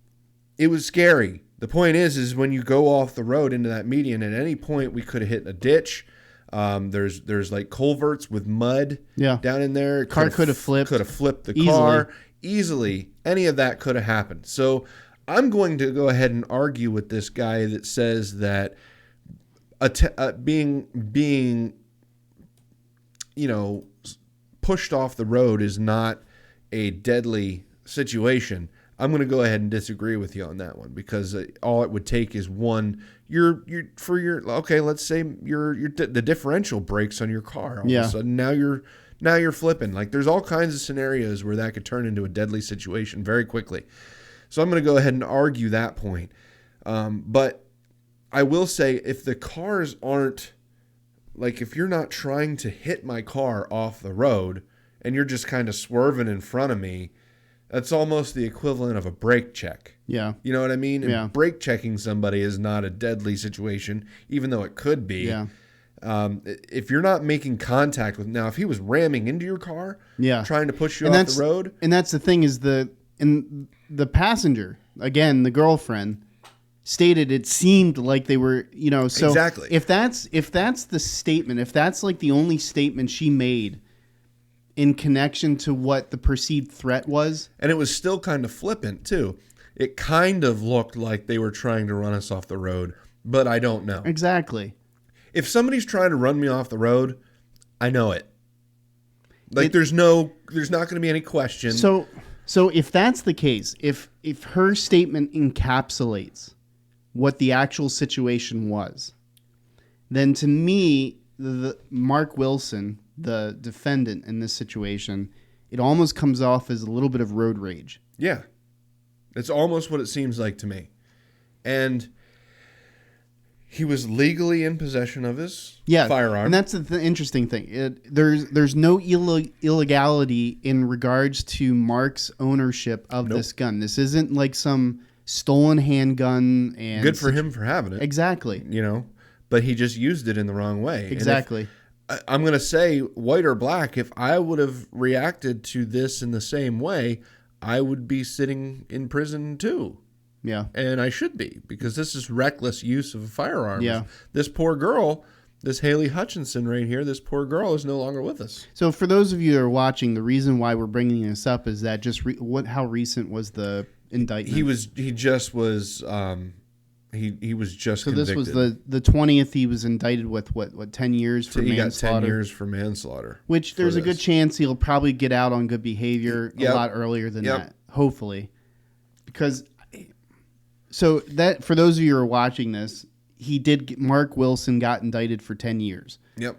it was scary. The point is when you go off the road into that median, at any point we could have hit a ditch. There's like culverts with mud down in there. Car could have flipped. Could have flipped the Easily. car easily. Any of that could have happened. So I'm going to go ahead and argue with this guy that says that being pushed off the road is not a deadly situation. I'm going to go ahead and disagree with you on that one, because all it would take is one. Let's say the differential breaks on your car. All of a sudden, now you're flipping. Like, there's all kinds of scenarios where that could turn into a deadly situation very quickly. So I'm going to go ahead and argue that point. But I will say, if the cars aren't, like, if you're not trying to hit my car off the road and you're just kind of swerving in front of me, that's almost the equivalent of a brake check. Yeah. You know what I mean? Yeah. And brake checking somebody is not a deadly situation, even though it could be. Yeah. If you're not making contact with, now if he was ramming into your car, trying to push you off the road. And that's the thing, is the passenger, again, the girlfriend, stated it seemed like they were, so exactly. If that's the statement, if that's like the only statement she made in connection to what the perceived threat was. And it was still kind of flippant, too. It kind of looked like they were trying to run us off the road, but I don't know. Exactly. If somebody's trying to run me off the road, I know it. Like, there's not going to be any question. So if that's the case, if her statement encapsulates what the actual situation was, then to me, Marc Wilson, the defendant in this situation, it almost comes off as a little bit of road rage. Yeah. It's almost what it seems like to me. And He was legally in possession of his Yeah, firearm. and that's the interesting thing. There's no illegality in regards to Mark's ownership of this gun. This isn't like some stolen handgun. And good for him for having it. Exactly. You know, but he just used it in the wrong way. Exactly. I'm going to say, white or black, if I would have reacted to this in the same way, I would be sitting in prison too. Yeah. And I should be, because this is reckless use of a firearm. Yeah. This poor girl, this Haley Hutchinson right here, this poor girl is no longer with us. So for those of you that are watching, the reason why we're bringing this up is that just how recent was the indictment? He was just So convicted. this was the 20th. He was indicted with what 10 years for He got manslaughter. 10 years for manslaughter. Which there's a good chance he'll probably get out on good behavior a lot earlier than that. Hopefully, because so that for those of you who are watching this, Marc Wilson got indicted for 10 years. Yep.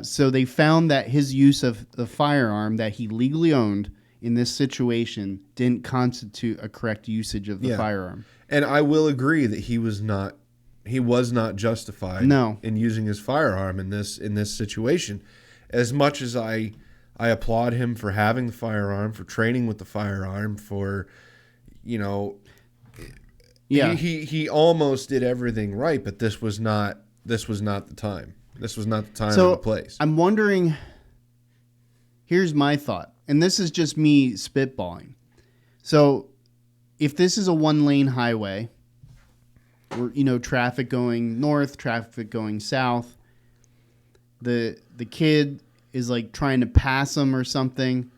So they found that his use of the firearm that he legally owned in this situation didn't constitute a correct usage of the firearm. And I will agree that he was not justified in using his firearm in this situation. As much as I applaud him for having the firearm, for training with the firearm, for he almost did everything right, but this was not the time. This was not the time or the place. I'm wondering, here's my thought, and this is just me spitballing. So if this is a 1-lane highway, or traffic going north, traffic going south, the kid is like trying to pass him or something.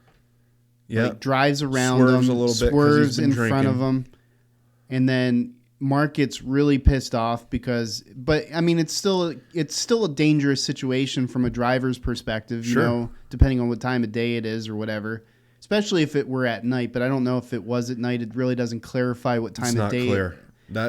Yeah, like drives around swerves him, a little bit, swerves in drinking. front of him, and then Mark gets really pissed off but I mean it's still a dangerous situation from a driver's perspective, depending on what time of day it is or whatever. Especially if it were at night, but I don't know if it was at night. It really doesn't clarify what time of day. It's not clear.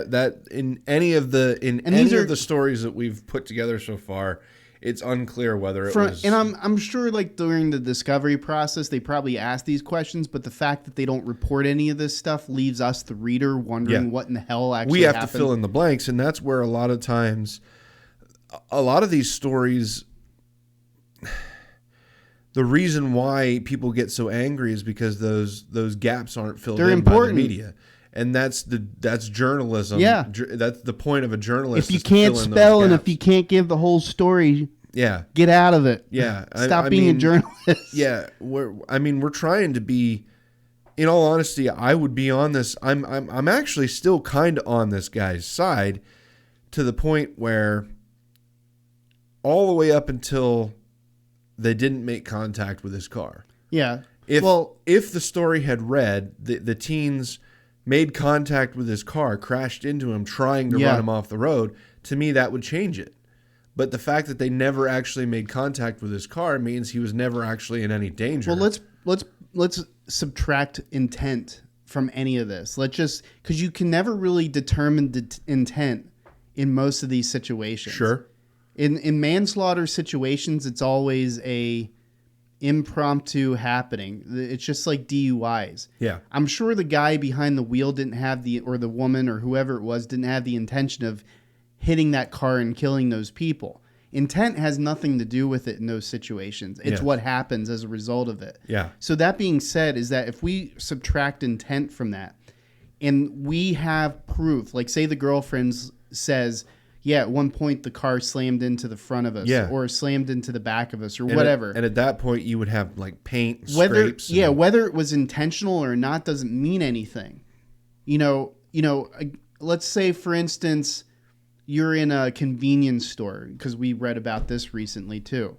That in any of the stories that we've put together so far, it's unclear whether it was. And I'm sure, like during the discovery process, they probably asked these questions, but the fact that they don't report any of this stuff leaves us, the reader, wondering what in the hell actually we have happened. to fill in the blanks, and that's where a lot of times, a lot of these stories. The reason why people get so angry is because those gaps aren't filled in by the media, and that's journalism. Yeah, that's the point of a journalist. If you can't spell and if you can't give the whole story, get out of it. Yeah, stop being a journalist. Yeah, we're trying to be. In all honesty, I would be on this. I'm actually still kind of on this guy's side, to the point where all the way up until they didn't make contact with his car. Yeah. If the story had read the teens made contact with his car, crashed into him, trying to run him off the road, to me that would change it. But the fact that they never actually made contact with his car means he was never actually in any danger. Well, let's subtract intent from any of this. Because you can never really determine the intent in most of these situations. Sure. In manslaughter situations, it's always a impromptu happening. It's just like DUIs. Yeah. I'm sure the guy behind the wheel or the woman or whoever it was didn't have the intention of hitting that car and killing those people. Intent has nothing to do with it in those situations. It's what happens as a result of it. Yeah. So that being said, is that if we subtract intent from that and we have proof, like say the girlfriend says, at one point the car slammed into the front of us or slammed into the back of us or whatever. And at that point you would have like paint, scrapes. Whether it was intentional or not doesn't mean anything. Let's say for instance, you're in a convenience store, because we read about this recently too.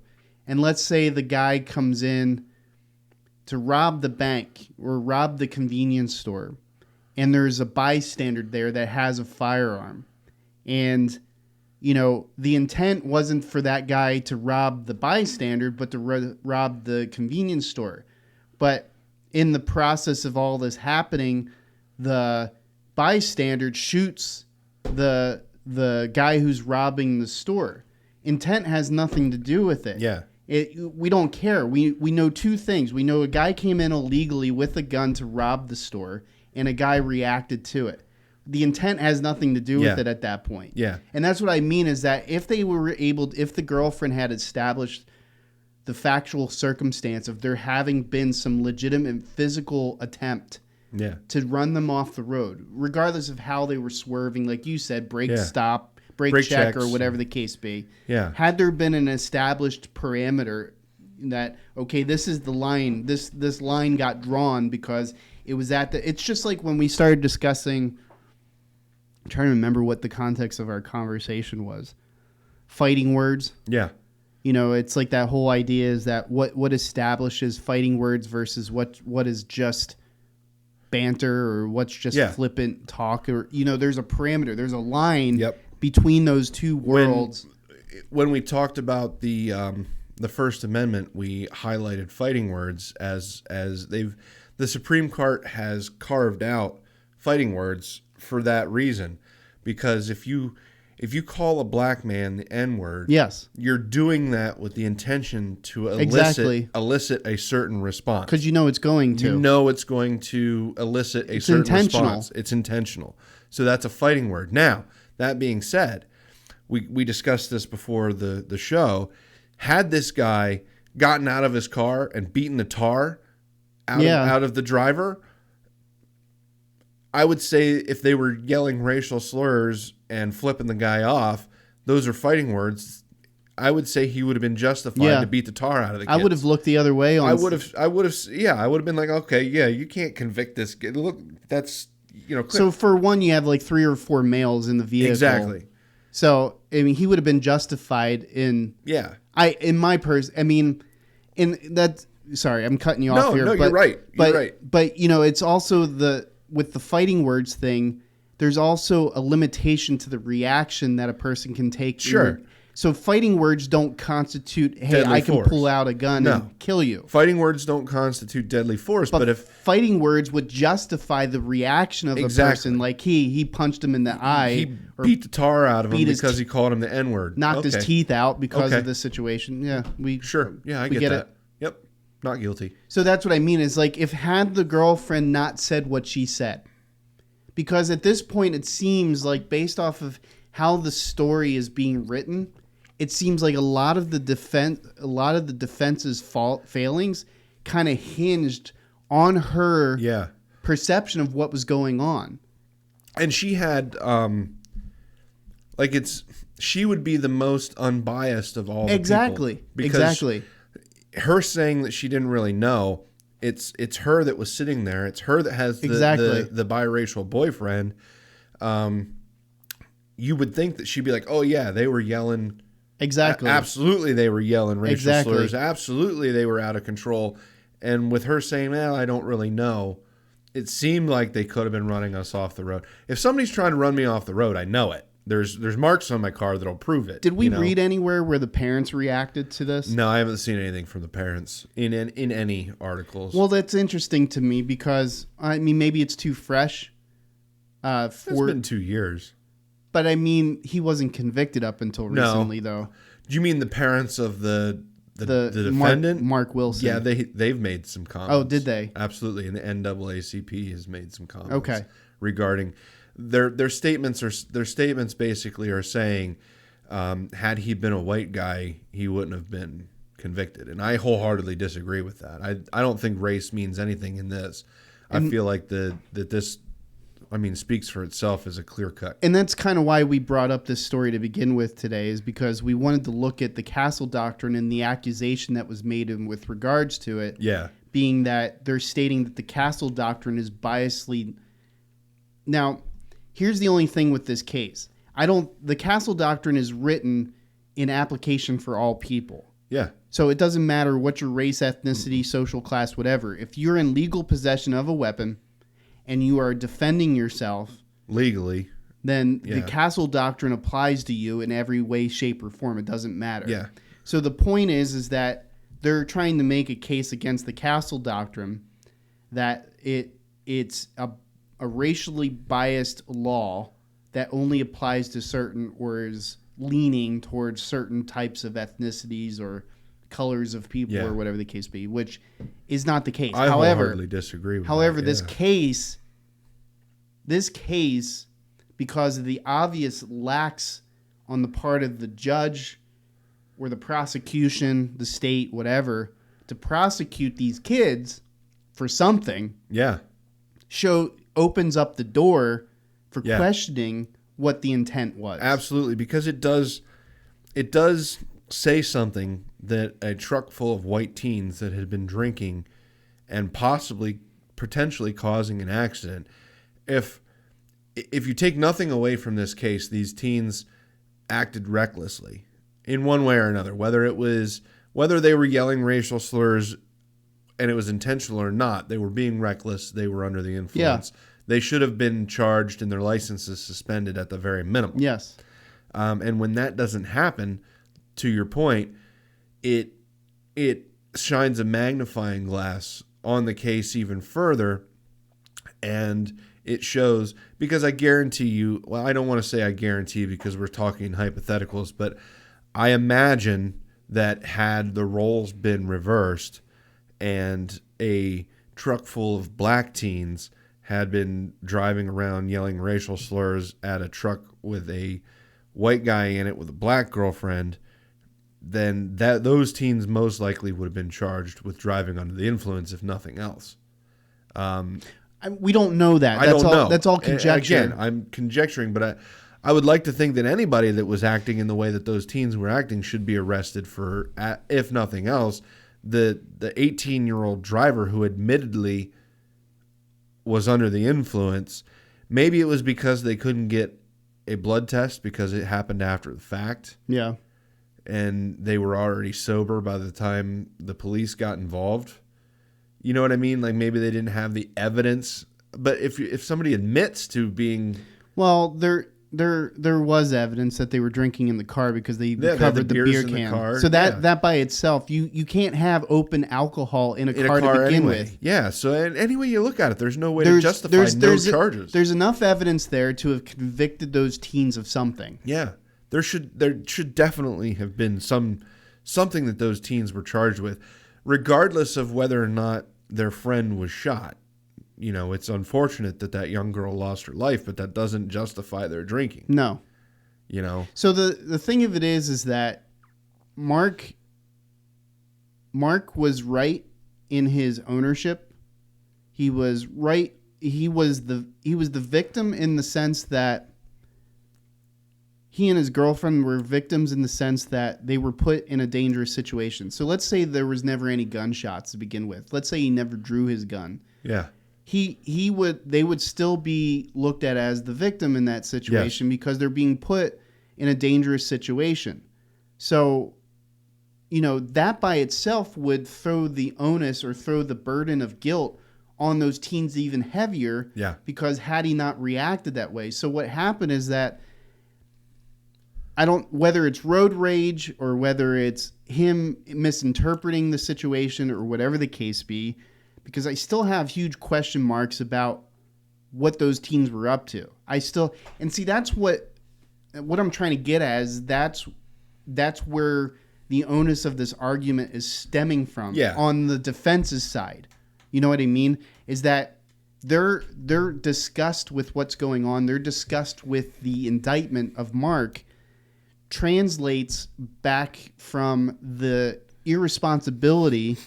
And let's say the guy comes in to rob the bank or rob the convenience store, and there's a bystander there that has a firearm. And the intent wasn't for that guy to rob the bystander, but to rob the convenience store. But in the process of all this happening, the bystander shoots the guy who's robbing the store. Intent has nothing to do with it. Yeah. We don't care. We know two things. We know a guy came in illegally with a gun to rob the store, and a guy reacted to it. the intent has nothing to do with it at that point. Yeah. And that's what I mean is that if the girlfriend had established the factual circumstance of there having been some legitimate physical attempt to run them off the road, regardless of how they were swerving, like you said, brake check checks, or whatever the case be. Yeah. Had there been an established parameter that, okay, this is the line, this line got drawn because it was it's just like when we started discussing, I'm trying to remember what the context of our conversation was. Fighting words. Yeah. It's like that whole idea is that what establishes fighting words versus what is just banter or what's just flippant talk, or there's a parameter, there's a line between those two worlds. When we talked about the First Amendment, we highlighted fighting words as the Supreme Court has carved out fighting words for that reason, because if you call a black man the N-word, yes, you're doing that with the intention to elicit a certain response. Because it's going to. It's going to elicit a certain response. It's intentional. So that's a fighting word. Now, that being said, we discussed this before the show. Had this guy gotten out of his car and beaten the tar out of the driver, I would say if they were yelling racial slurs and flipping the guy off, those are fighting words. I would say he would have been justified to beat the tar out of the kid. I would have looked the other way. I would have been like, okay, yeah, you can't convict this kid. Look, that's, So for one, you have like 3 or 4 males in the vehicle. Exactly. So, he would have been justified in... Yeah. Sorry, I'm cutting you off here. No, you're right. You're right. But, it's also with the fighting words thing, there's also a limitation to the reaction that a person can take. Sure. So fighting words don't constitute, hey, Deadly I can force. pull out a gun and kill you. Fighting words don't constitute deadly force, but if fighting words would justify the reaction of a person, like he punched him in the eye. He beat the tar out of him because he called him the N-word. Knocked his teeth out because of the situation. Yeah, I get that. Yep. Not guilty. So that's what I mean is like had the girlfriend not said what she said, because at this point it seems like based off of how the story is being written, it seems like a lot of the defense's failings kind of hinged on her perception of what was going on. And she had she would be the most unbiased of all the people. Exactly. Her saying that she didn't really know, it's her that was sitting there. It's her that has the biracial boyfriend. You would think that she'd be like, oh yeah, they were yelling. Exactly. Absolutely, they were yelling racial slurs. Absolutely, they were out of control. And with her saying, well, I don't really know, it seemed like they could have been running us off the road. If somebody's trying to run me off the road, I know it. There's marks on my car that'll prove it. Did we read anywhere where the parents reacted to this? No, I haven't seen anything from the parents in any articles. Well, that's interesting to me because, maybe it's too fresh. It's been 2 years. But he wasn't convicted up until recently, though. Do you mean the parents of the defendant? Marc Wilson. Yeah, they've made some comments. Oh, did they? Absolutely, and the NAACP has made some comments. Okay. Regarding their statements basically are saying, had he been a white guy, he wouldn't have been convicted, and I wholeheartedly disagree with that. I don't think race means anything in this. I feel like that this speaks for itself as a clear cut. And that's kind of why we brought up this story to begin with today, is because we wanted to look at the Castle Doctrine and the accusation that was made with regards to it. Yeah. Being that they're stating that the Castle Doctrine is biasly. Now, here's the only thing with this case. The Castle Doctrine is written in application for all people. Yeah. So it doesn't matter what your race, ethnicity, social class, whatever. If you're in legal possession of a weapon and you are defending yourself legally, then the Castle Doctrine applies to you in every way, shape, or form. It doesn't matter. Yeah. So the point is that they're trying to make a case against the Castle Doctrine that it's a racially biased law that only applies to certain, or is leaning towards certain types of ethnicities or colors of people or whatever the case be, which is not the case. I wholeheartedly disagree with that. This case because of the obvious lacks on the part of the judge or the prosecution, the state, whatever, to prosecute these kids for something. Yeah. Opens up the door for Yeah. questioning what the intent was. Absolutely, because it does say something that a truck full of white teens that had been drinking and potentially causing an accident. If you take nothing away from this case, these teens acted recklessly in one way or another, whether they were yelling racial slurs and it was intentional or not. They were being reckless. They were under the influence. Yeah. They should have been charged and their licenses suspended at the very minimum. Yes. And when that doesn't happen, to your point, it shines a magnifying glass on the case even further, and it shows, because I guarantee you, well, I don't want to say I guarantee because we're talking hypotheticals, but I imagine that had the roles been reversed and a truck full of black teens had been driving around yelling racial slurs at a truck with a white guy in it with a black girlfriend, then those teens most likely would have been charged with driving under the influence, if nothing else. We don't know that. I don't know. That's all conjecture. Again, I'm conjecturing, but I would like to think that anybody that was acting in the way that those teens were acting should be arrested for, if nothing else, the 18-year-old driver who admittedly was under the influence. Maybe it was because they couldn't get a blood test because it happened after the fact. Yeah. And they were already sober by the time the police got involved. You know what I mean? Like maybe they didn't have the evidence. But if somebody admits to being... Well, there was evidence that they were drinking in the car because they covered the beer can. So that by itself, you can't have open alcohol in a car to begin with. Yeah, so any way you look at it, there's no way to justify no charges. There's enough evidence there to have convicted those teens of something. Yeah. There should definitely have been something that those teens were charged with, regardless of whether or not their friend was shot. You know, it's unfortunate that young girl lost her life, but that doesn't justify their drinking. No. You know. So the thing of it is that Marc was right in his ownership. He was right. He was the victim in the sense that he and his girlfriend were victims in the sense that they were put in a dangerous situation. So let's say there was never any gunshots to begin with. Let's say he never drew his gun. Yeah. They would still be looked at as the victim in that situation because they're being put in a dangerous situation. So, you know, that by itself would throw the onus or throw the burden of guilt on those teens even heavier. Yeah. Because had he not reacted that way. So what happened is that whether it's road rage or whether it's him misinterpreting the situation or whatever the case be, because I still have huge question marks about what those teens were up to. That's what I'm trying to get at is that's where the onus of this argument is stemming from on the defense's side. You know what I mean? Is that they're disgust with what's going on. They're disgust with the indictment of Marc translates back from the irresponsibility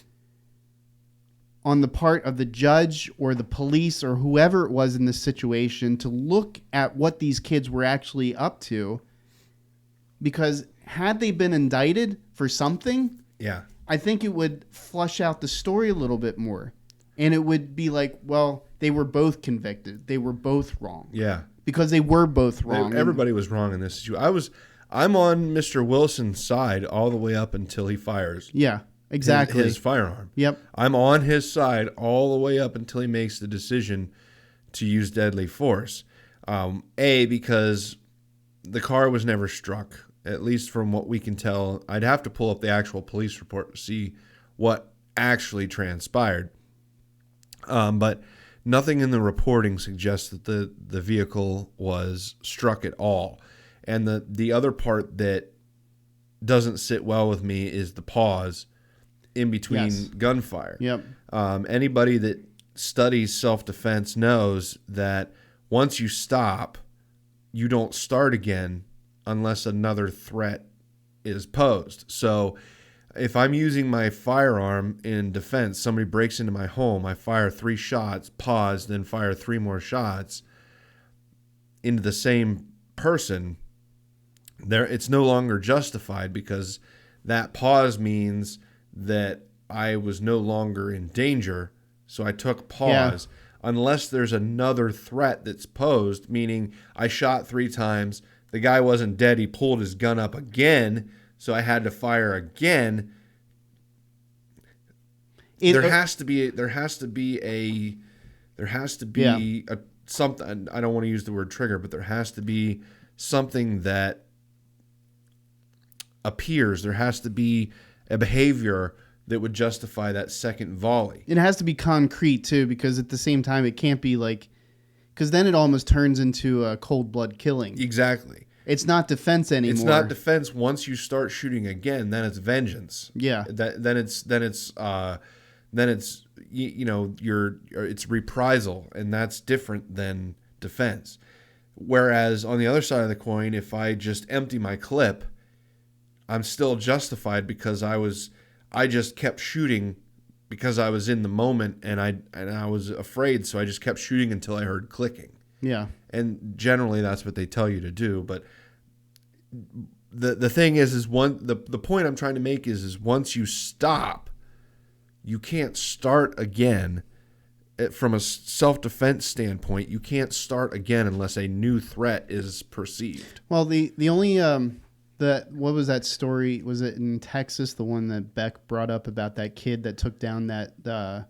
on the part of the judge or the police or whoever it was in this situation to look at what these kids were actually up to. Because had they been indicted for something, I think it would flush out the story a little bit more. And it would be like, well, they were both convicted. They were both wrong. Yeah. Because they were both wrong. Everybody was wrong in this issue. I'm on Mr. Wilson's side all the way up until he fires. Yeah, exactly. His firearm. Yep. I'm on his side all the way up until he makes the decision to use deadly force. Because the car was never struck, at least from what we can tell. I'd have to pull up the actual police report to see what actually transpired. But nothing in the reporting suggests that the vehicle was struck at all. And the other part that doesn't sit well with me is the pause in between gunfire. Yep. Anybody that studies self-defense knows that once you stop, you don't start again unless another threat is posed. So if I'm using my firearm in defense, somebody breaks into my home, I fire 3 shots, pause, then fire 3 more shots into the same person, it's no longer justified because that pause means that I was no longer in danger. So I took pause unless there's another threat that's posed, meaning I shot 3 times. The guy wasn't dead. He pulled his gun up again. So I had to fire again. There has to be something. I don't want to use the word trigger, but there has to be something that appears. There has to be a behavior that would justify that second volley. It has to be concrete too, because at the same time it can't be like, because then it almost turns into a cold blood killing. Exactly. It's not defense anymore. It's not defense. Once you start shooting again, then it's vengeance. Yeah. Then it's it's reprisal, and that's different than defense. Whereas on the other side of the coin, if I just empty my clip, I'm still justified because I just kept shooting because I was in the moment and I was afraid, so I just kept shooting until I heard clicking. Yeah. And generally that's what they tell you to do, but the thing is the point I'm trying to make is once you stop, you can't start again. From a self-defense standpoint, you can't start again unless a new threat is perceived. Well, the only what was that story? Was it in Texas? The one that Beck brought up about that kid that took down that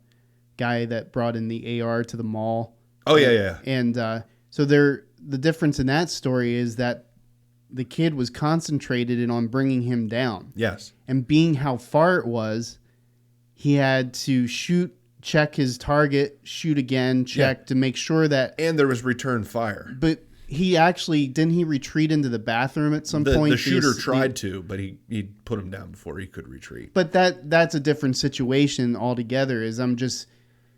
guy that brought in the AR to the mall. Oh yeah. And so the difference in that story is that the kid was concentrated in on bringing him down. Yes. And being how far it was, he had to shoot, check his target, shoot again, check to make sure that. And there was return fire. But he actually didn't he retreat into the bathroom at some point? The shooter tried to, but he put him down before he could retreat. But that's a different situation altogether. Is I'm just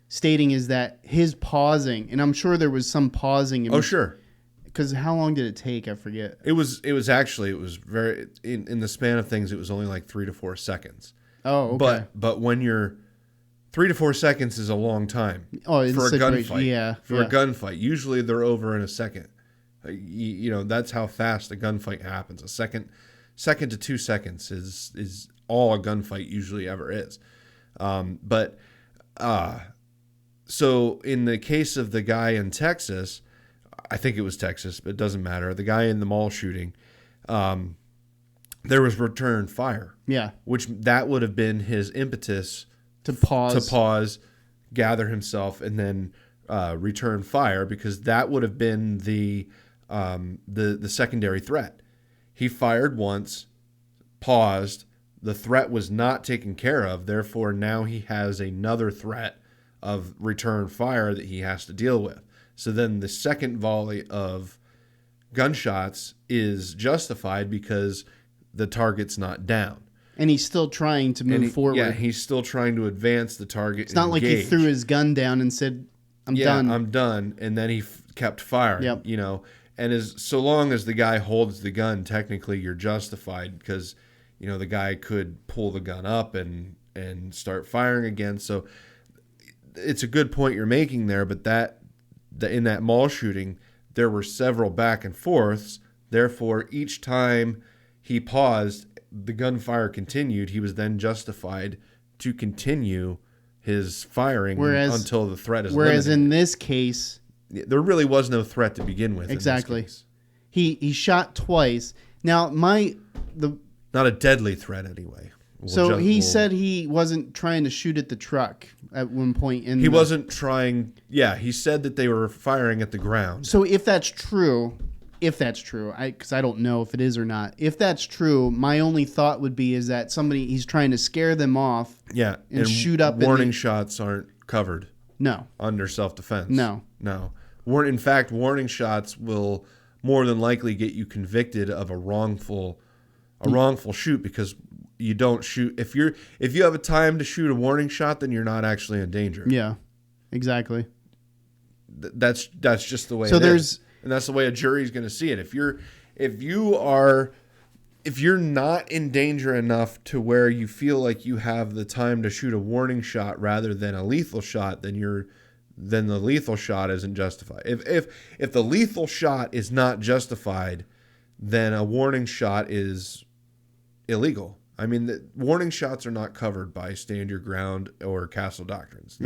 stating is that his pausing, and I'm sure there was some pausing. Oh sure. Because how long did it take? I forget. It was very in the span of things. It was only like 3 to 4 seconds. Oh, okay. But when you're 3 to 4 seconds is a long time for a gunfight. Yeah, for a gunfight. Usually they're over in a second. That's how fast a gunfight happens. A second to 2 seconds is all a gunfight usually ever is. So in the case of the guy in Texas, I think it was Texas, but it doesn't matter. The guy in the mall shooting, there was return fire. Yeah. Which that would have been his impetus to pause, gather himself, and then return fire, because that would have been the secondary threat. He fired once, paused, the threat was not taken care of, therefore now he has another threat of return fire that he has to deal with. So then the second volley of gunshots is justified because the target's not down. And he's still trying to move forward. Yeah, he's still trying to advance the target. It's not like he threw his gun down and said, I'm done. I'm done. And then he kept firing. Yep. And so long as the guy holds the gun, technically you're justified, because, the guy could pull the gun up and start firing again. So it's a good point you're making there, but in that mall shooting, there were several back and forths. Therefore, each time he paused, the gunfire continued. He was then justified to continue his firing until the threat is Whereas eliminated. in this case, there really was no threat to begin with. Exactly. In this case. He shot twice. Now not a deadly threat anyway. He said he wasn't trying to shoot at the truck at one point. He wasn't trying. Yeah, he said that they were firing at the ground. So if that's true, because I don't know if it is or not. If that's true, my only thought would be is that he's trying to scare them off. Yeah, and shoot up. Warning shots aren't covered. No. Under self-defense. No. In fact, warning shots will more than likely get you convicted of a wrongful shoot, because you don't shoot if you have a time to shoot a warning shot, then you're not actually in danger. Yeah, exactly. That's just the way. So it is. And that's the way a jury's going to see it. If you're not in danger enough to where you feel like you have the time to shoot a warning shot rather than a lethal shot, then the lethal shot isn't justified. If the lethal shot is not justified, then a warning shot is illegal. I mean, the warning shots are not covered by stand your ground or castle doctrines.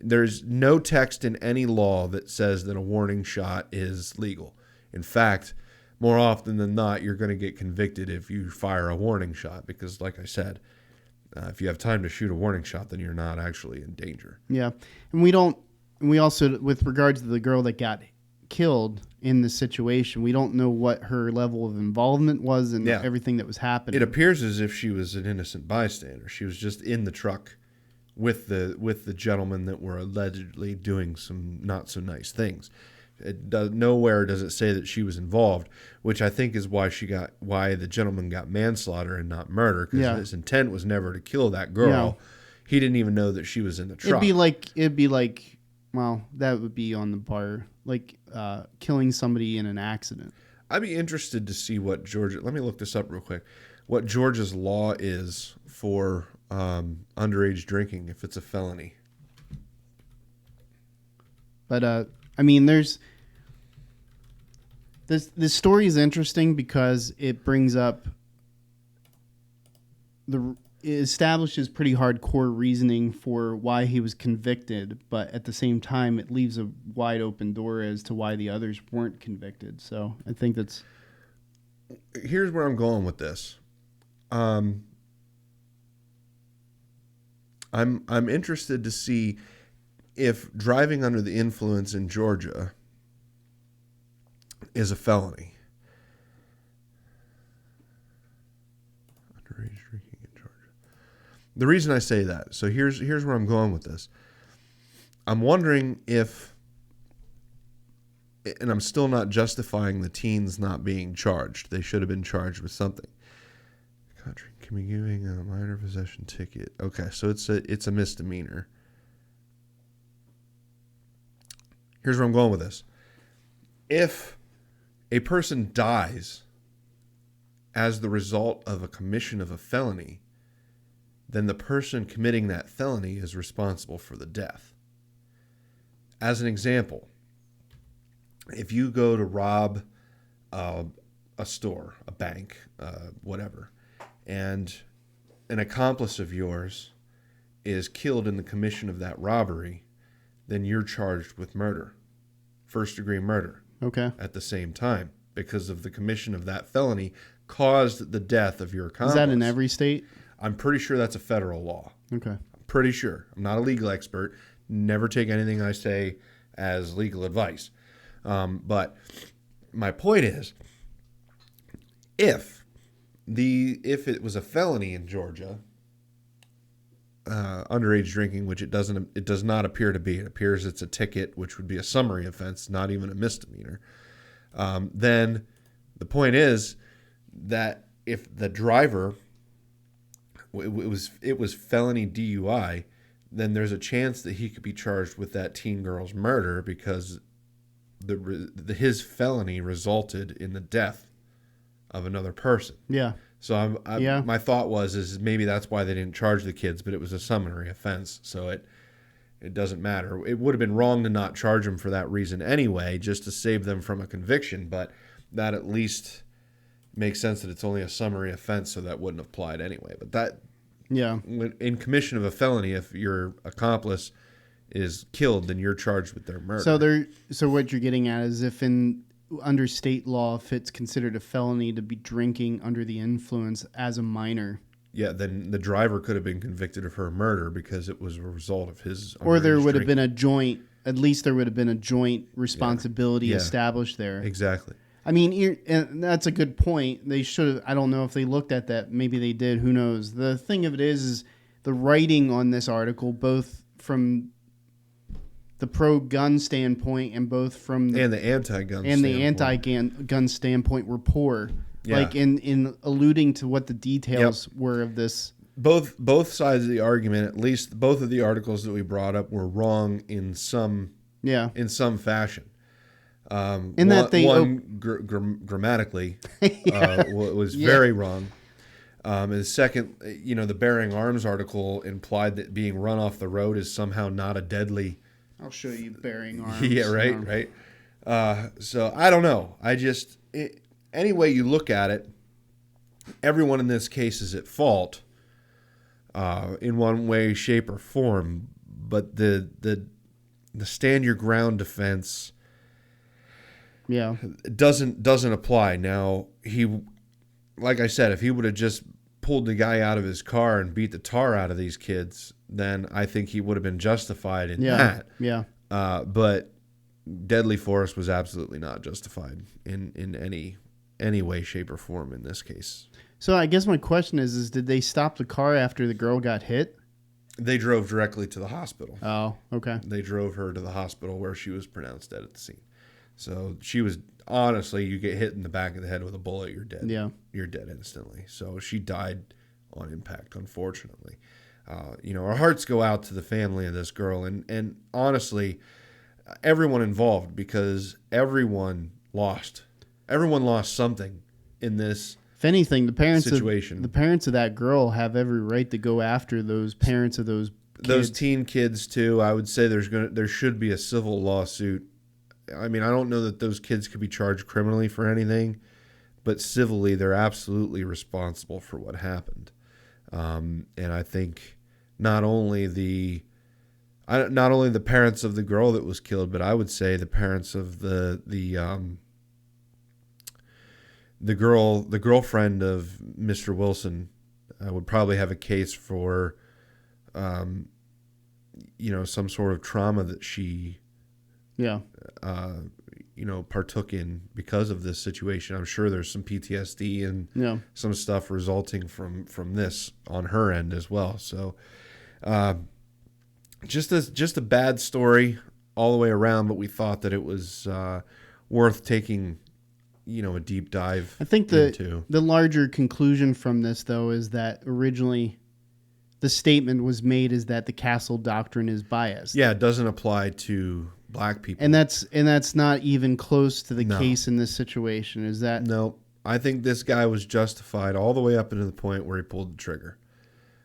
There's no text in any law that says that a warning shot is legal. In fact, more often than not, you're going to get convicted if you fire a warning shot because, like I said, if you have time to shoot a warning shot, then you're not actually in danger. Yeah, and we also, with regards to the girl that got killed in the situation, we don't know what her level of involvement was and everything that was happening. It appears as if she was an innocent bystander. She was just in the truck with the gentlemen that were allegedly doing some not so nice things. Nowhere does it say that she was involved, which I think is why the gentleman got manslaughter and not murder, because his intent was never to kill that girl. Yeah. He didn't even know that she was in the truck. It'd be like, well, that would be on the bar, like killing somebody in an accident. I'd be interested to see what Georgia. Let me look this up real quick. What Georgia's law is for underage drinking if it's a felony. But I mean, this story is interesting because it brings up it establishes pretty hardcore reasoning for why he was convicted, but at the same time, it leaves a wide open door as to why the others weren't convicted. So I think that's. Here's where I'm going with this. I'm interested to see if driving under the influence in Georgia is a felony. Underage drinking in Georgia. The reason I say that, so here's where I'm going with this. I'm wondering if, and I'm still not justifying the teens not being charged. They should have been charged with something. Country can be giving a minor possession ticket. Okay, so it's a misdemeanor. Here's where I'm going with this. If a person dies as the result of a commission of a felony, then the person committing that felony is responsible for the death. As an example, if you go to rob a store, a bank, whatever, and an accomplice of yours is killed in the commission of that robbery, then you're charged with murder, first-degree murder. Okay. At the same time, because of the commission of that felony caused the death of your accomplice. Is that in every state? I'm pretty sure that's a federal law. Okay. I'm pretty sure. I'm not a legal expert. Never take anything I say as legal advice. But my point is, if it was a felony in Georgia, underage drinking, which it does not appear to be. It appears it's a ticket, which would be a summary offense, not even a misdemeanor. Then the point is that if the driver it was felony DUI, then there's a chance that he could be charged with that teen girl's murder because his felony resulted in the death of another person. Yeah. So my thought is maybe that's why they didn't charge the kids, but it was a summary offense, so it doesn't matter. It would have been wrong to not charge them for that reason anyway, just to save them from a conviction, but that at least makes sense that it's only a summary offense, so that wouldn't have applied anyway. But that, in commission of a felony, if your accomplice is killed, then you're charged with their murder. So what you're getting at is if under state law, if it's considered a felony to be drinking under the influence as a minor. Yeah, then the driver could have been convicted of her murder because it was a result of his. Or there would have been at least there would have been a joint responsibility established there. Exactly. I mean, and that's a good point. They should have, I don't know if they looked at that. Maybe they did. Who knows? The thing of it is the writing on this article, both from the pro-gun standpoint and both from the anti-gun standpoint were poor. Yeah. Like in alluding to what the details were of this. Both sides of the argument, at least both of the articles that we brought up, were wrong in some fashion. In that they grammatically was very wrong. And the second, the bearing arms article implied that being run off the road is somehow not a deadly. I'll show you bearing arms. Yeah, right. So I don't know. Any way you look at it, everyone in this case is at fault in one way, shape, or form. But the stand your ground defense, doesn't apply. Now like I said, if he would have just pulled the guy out of his car and beat the tar out of these kids, then I think he would have been justified in that. Yeah. But deadly force was absolutely not justified in any way, shape, or form in this case. So I guess my question is did they stop the car after the girl got hit? They drove directly to the hospital. Oh, okay. They drove her to the hospital where she was pronounced dead at the scene. So she was, honestly, you get hit in the back of the head with a bullet, you're dead. Yeah. You're dead instantly. So she died on impact, unfortunately. Our hearts go out to the family of this girl. And honestly, everyone involved, because everyone lost. Everyone lost something in this If anything, the parents of that girl have every right to go after those parents of those kids. Those teen kids too. I would say there should be a civil lawsuit. I mean, I don't know that those kids could be charged criminally for anything, but civilly they're absolutely responsible for what happened. And I think not only the parents of the girl that was killed, but I would say the parents of the girlfriend of Mr. Wilson would probably have a case for, some sort of trauma that she, partook in because of this situation. I'm sure there's some PTSD and some stuff resulting from this on her end as well. So, just a bad story all the way around, but we thought that it was worth taking a deep dive. I think the larger conclusion from this, though, is that originally the statement was made is that the Castle Doctrine is biased. Yeah, it doesn't apply to black people, and that's not even close to the case in this situation. Is that no? I think this guy was justified all the way up into the point where he pulled the trigger.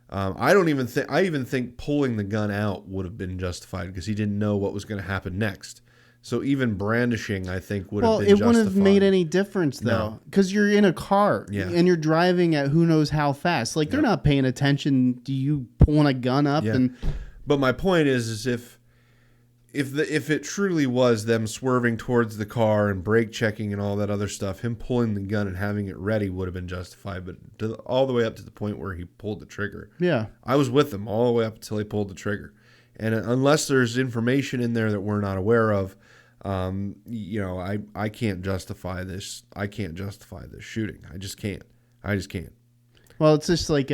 I even think pulling the gun out would have been justified because he didn't know what was going to happen next. So even brandishing, I think, would have been justified. Well, it wouldn't have made any difference, though, because you're in a car and you're driving at who knows how fast. Like, they're not paying attention to you pulling a gun up. Yeah. But my point is if it truly was them swerving towards the car and brake checking and all that other stuff, him pulling the gun and having it ready would have been justified. But all the way up to the point where he pulled the trigger. Yeah. I was with him all the way up until he pulled the trigger. And unless there's information in there that we're not aware of, I can't justify this. I can't justify this shooting. I just can't. Well, it's just like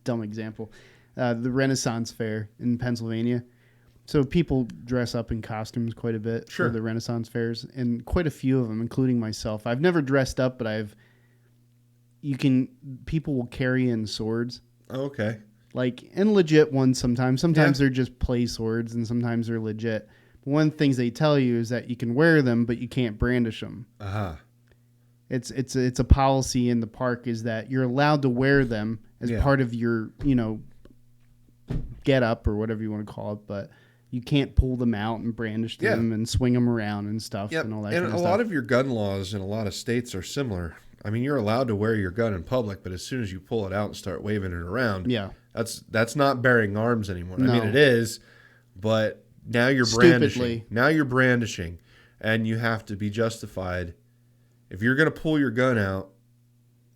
dumb example, the Renaissance Fair in Pennsylvania. So people dress up in costumes quite a bit for the Renaissance fairs, and quite a few of them, including myself. I've never dressed up, but people will carry in swords. Oh, okay. And legit ones sometimes. Sometimes they're just play swords, and sometimes they're legit. But one of the things they tell you is that you can wear them, but you can't brandish them. Uh-huh. It's a policy in the park is that you're allowed to wear them as part of your, get up or whatever you want to call it, but you can't pull them out and brandish them and swing them around and stuff and all that kind of stuff. And a lot of your gun laws in a lot of states are similar. I mean, you're allowed to wear your gun in public, but as soon as you pull it out and start waving it around, that's not bearing arms anymore. No. I mean, it is, but now you're brandishing. Now you're brandishing, and you have to be justified. If you're going to pull your gun out,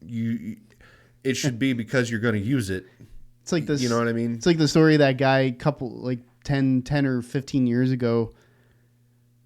it should be because you're going to use it. It's like this. You know what I mean? It's like the story of that guy 10 or 15 years ago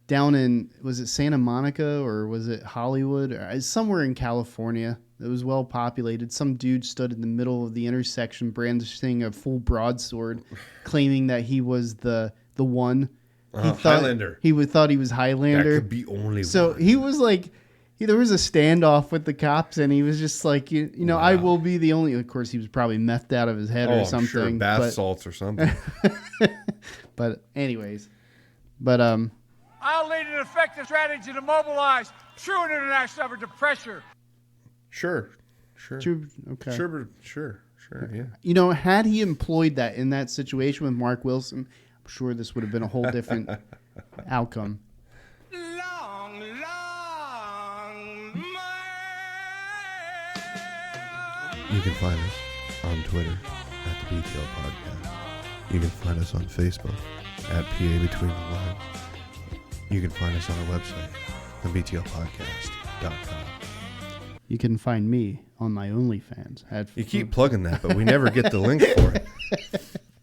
down in, was it Santa Monica or was it Hollywood? Or somewhere in California. It was well populated. Some dude stood in the middle of the intersection brandishing a full broadsword, claiming that he was the one. Highlander. He thought he was Highlander. That could be only so one. He was like, there was a standoff with the cops, and he was just like, wow. I will be the only. Of course, he was probably methed out of his head or something. I'm sure bath salts or something. But anyways, I'll lead an effective strategy to mobilize true international effort to pressure. Sure. Okay. Sure. Yeah. You know, had he employed that in that situation with Marc Wilson, I'm sure this would have been a whole different outcome. You can find us on Twitter at the BTL Podcast. You can find us on Facebook at PA Between the Lines. You can find us on our website, thebtlpodcast.com. You can find me on my OnlyFans. You keep plugging that, but we never get the link for it.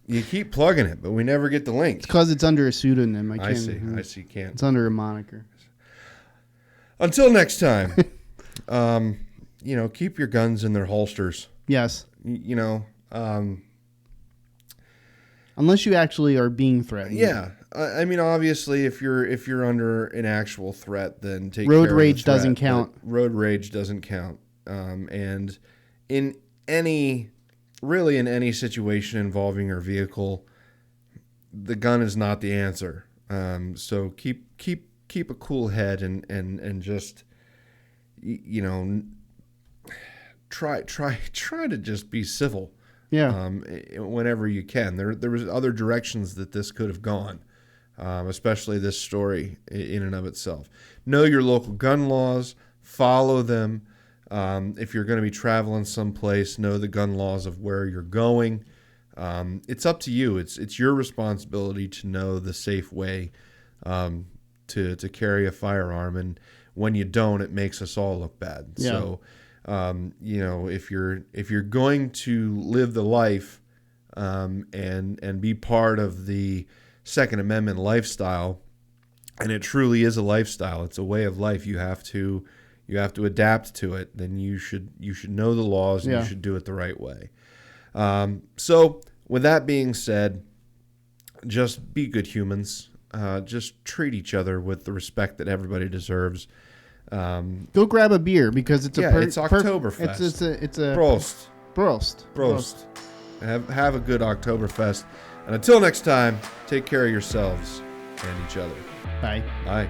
You keep plugging it, but we never get the link. It's because it's under a pseudonym. I see. Can't. It's under a moniker. Until next time, keep your guns in their holsters. Yes. Unless you actually are being threatened. Yeah. I mean, obviously, if you're under an actual threat, then take road care rage of the threat, doesn't count. Road rage doesn't count. And in any situation involving your vehicle, the gun is not the answer. So keep a cool head and just try to just be civil. Yeah. Whenever you can. There was other directions that this could have gone, especially this story in and of itself. Know your local gun laws. Follow them. If you're going to be traveling someplace, know the gun laws of where you're going. It's up to you. It's your responsibility to know the safe way to carry a firearm. And when you don't, it makes us all look bad. Yeah. So, if you're going to live the life and be part of the Second Amendment lifestyle, and it truly is a lifestyle, it's a way of life. You have to adapt to it. Then you should know the laws and you should do it the right way. So with that being said, just be good humans. Just treat each other with the respect that everybody deserves. Go grab a beer because it's it's Oktoberfest. It's a Prost. Have a good Oktoberfest. And until next time, take care of yourselves and each other. Bye. Bye.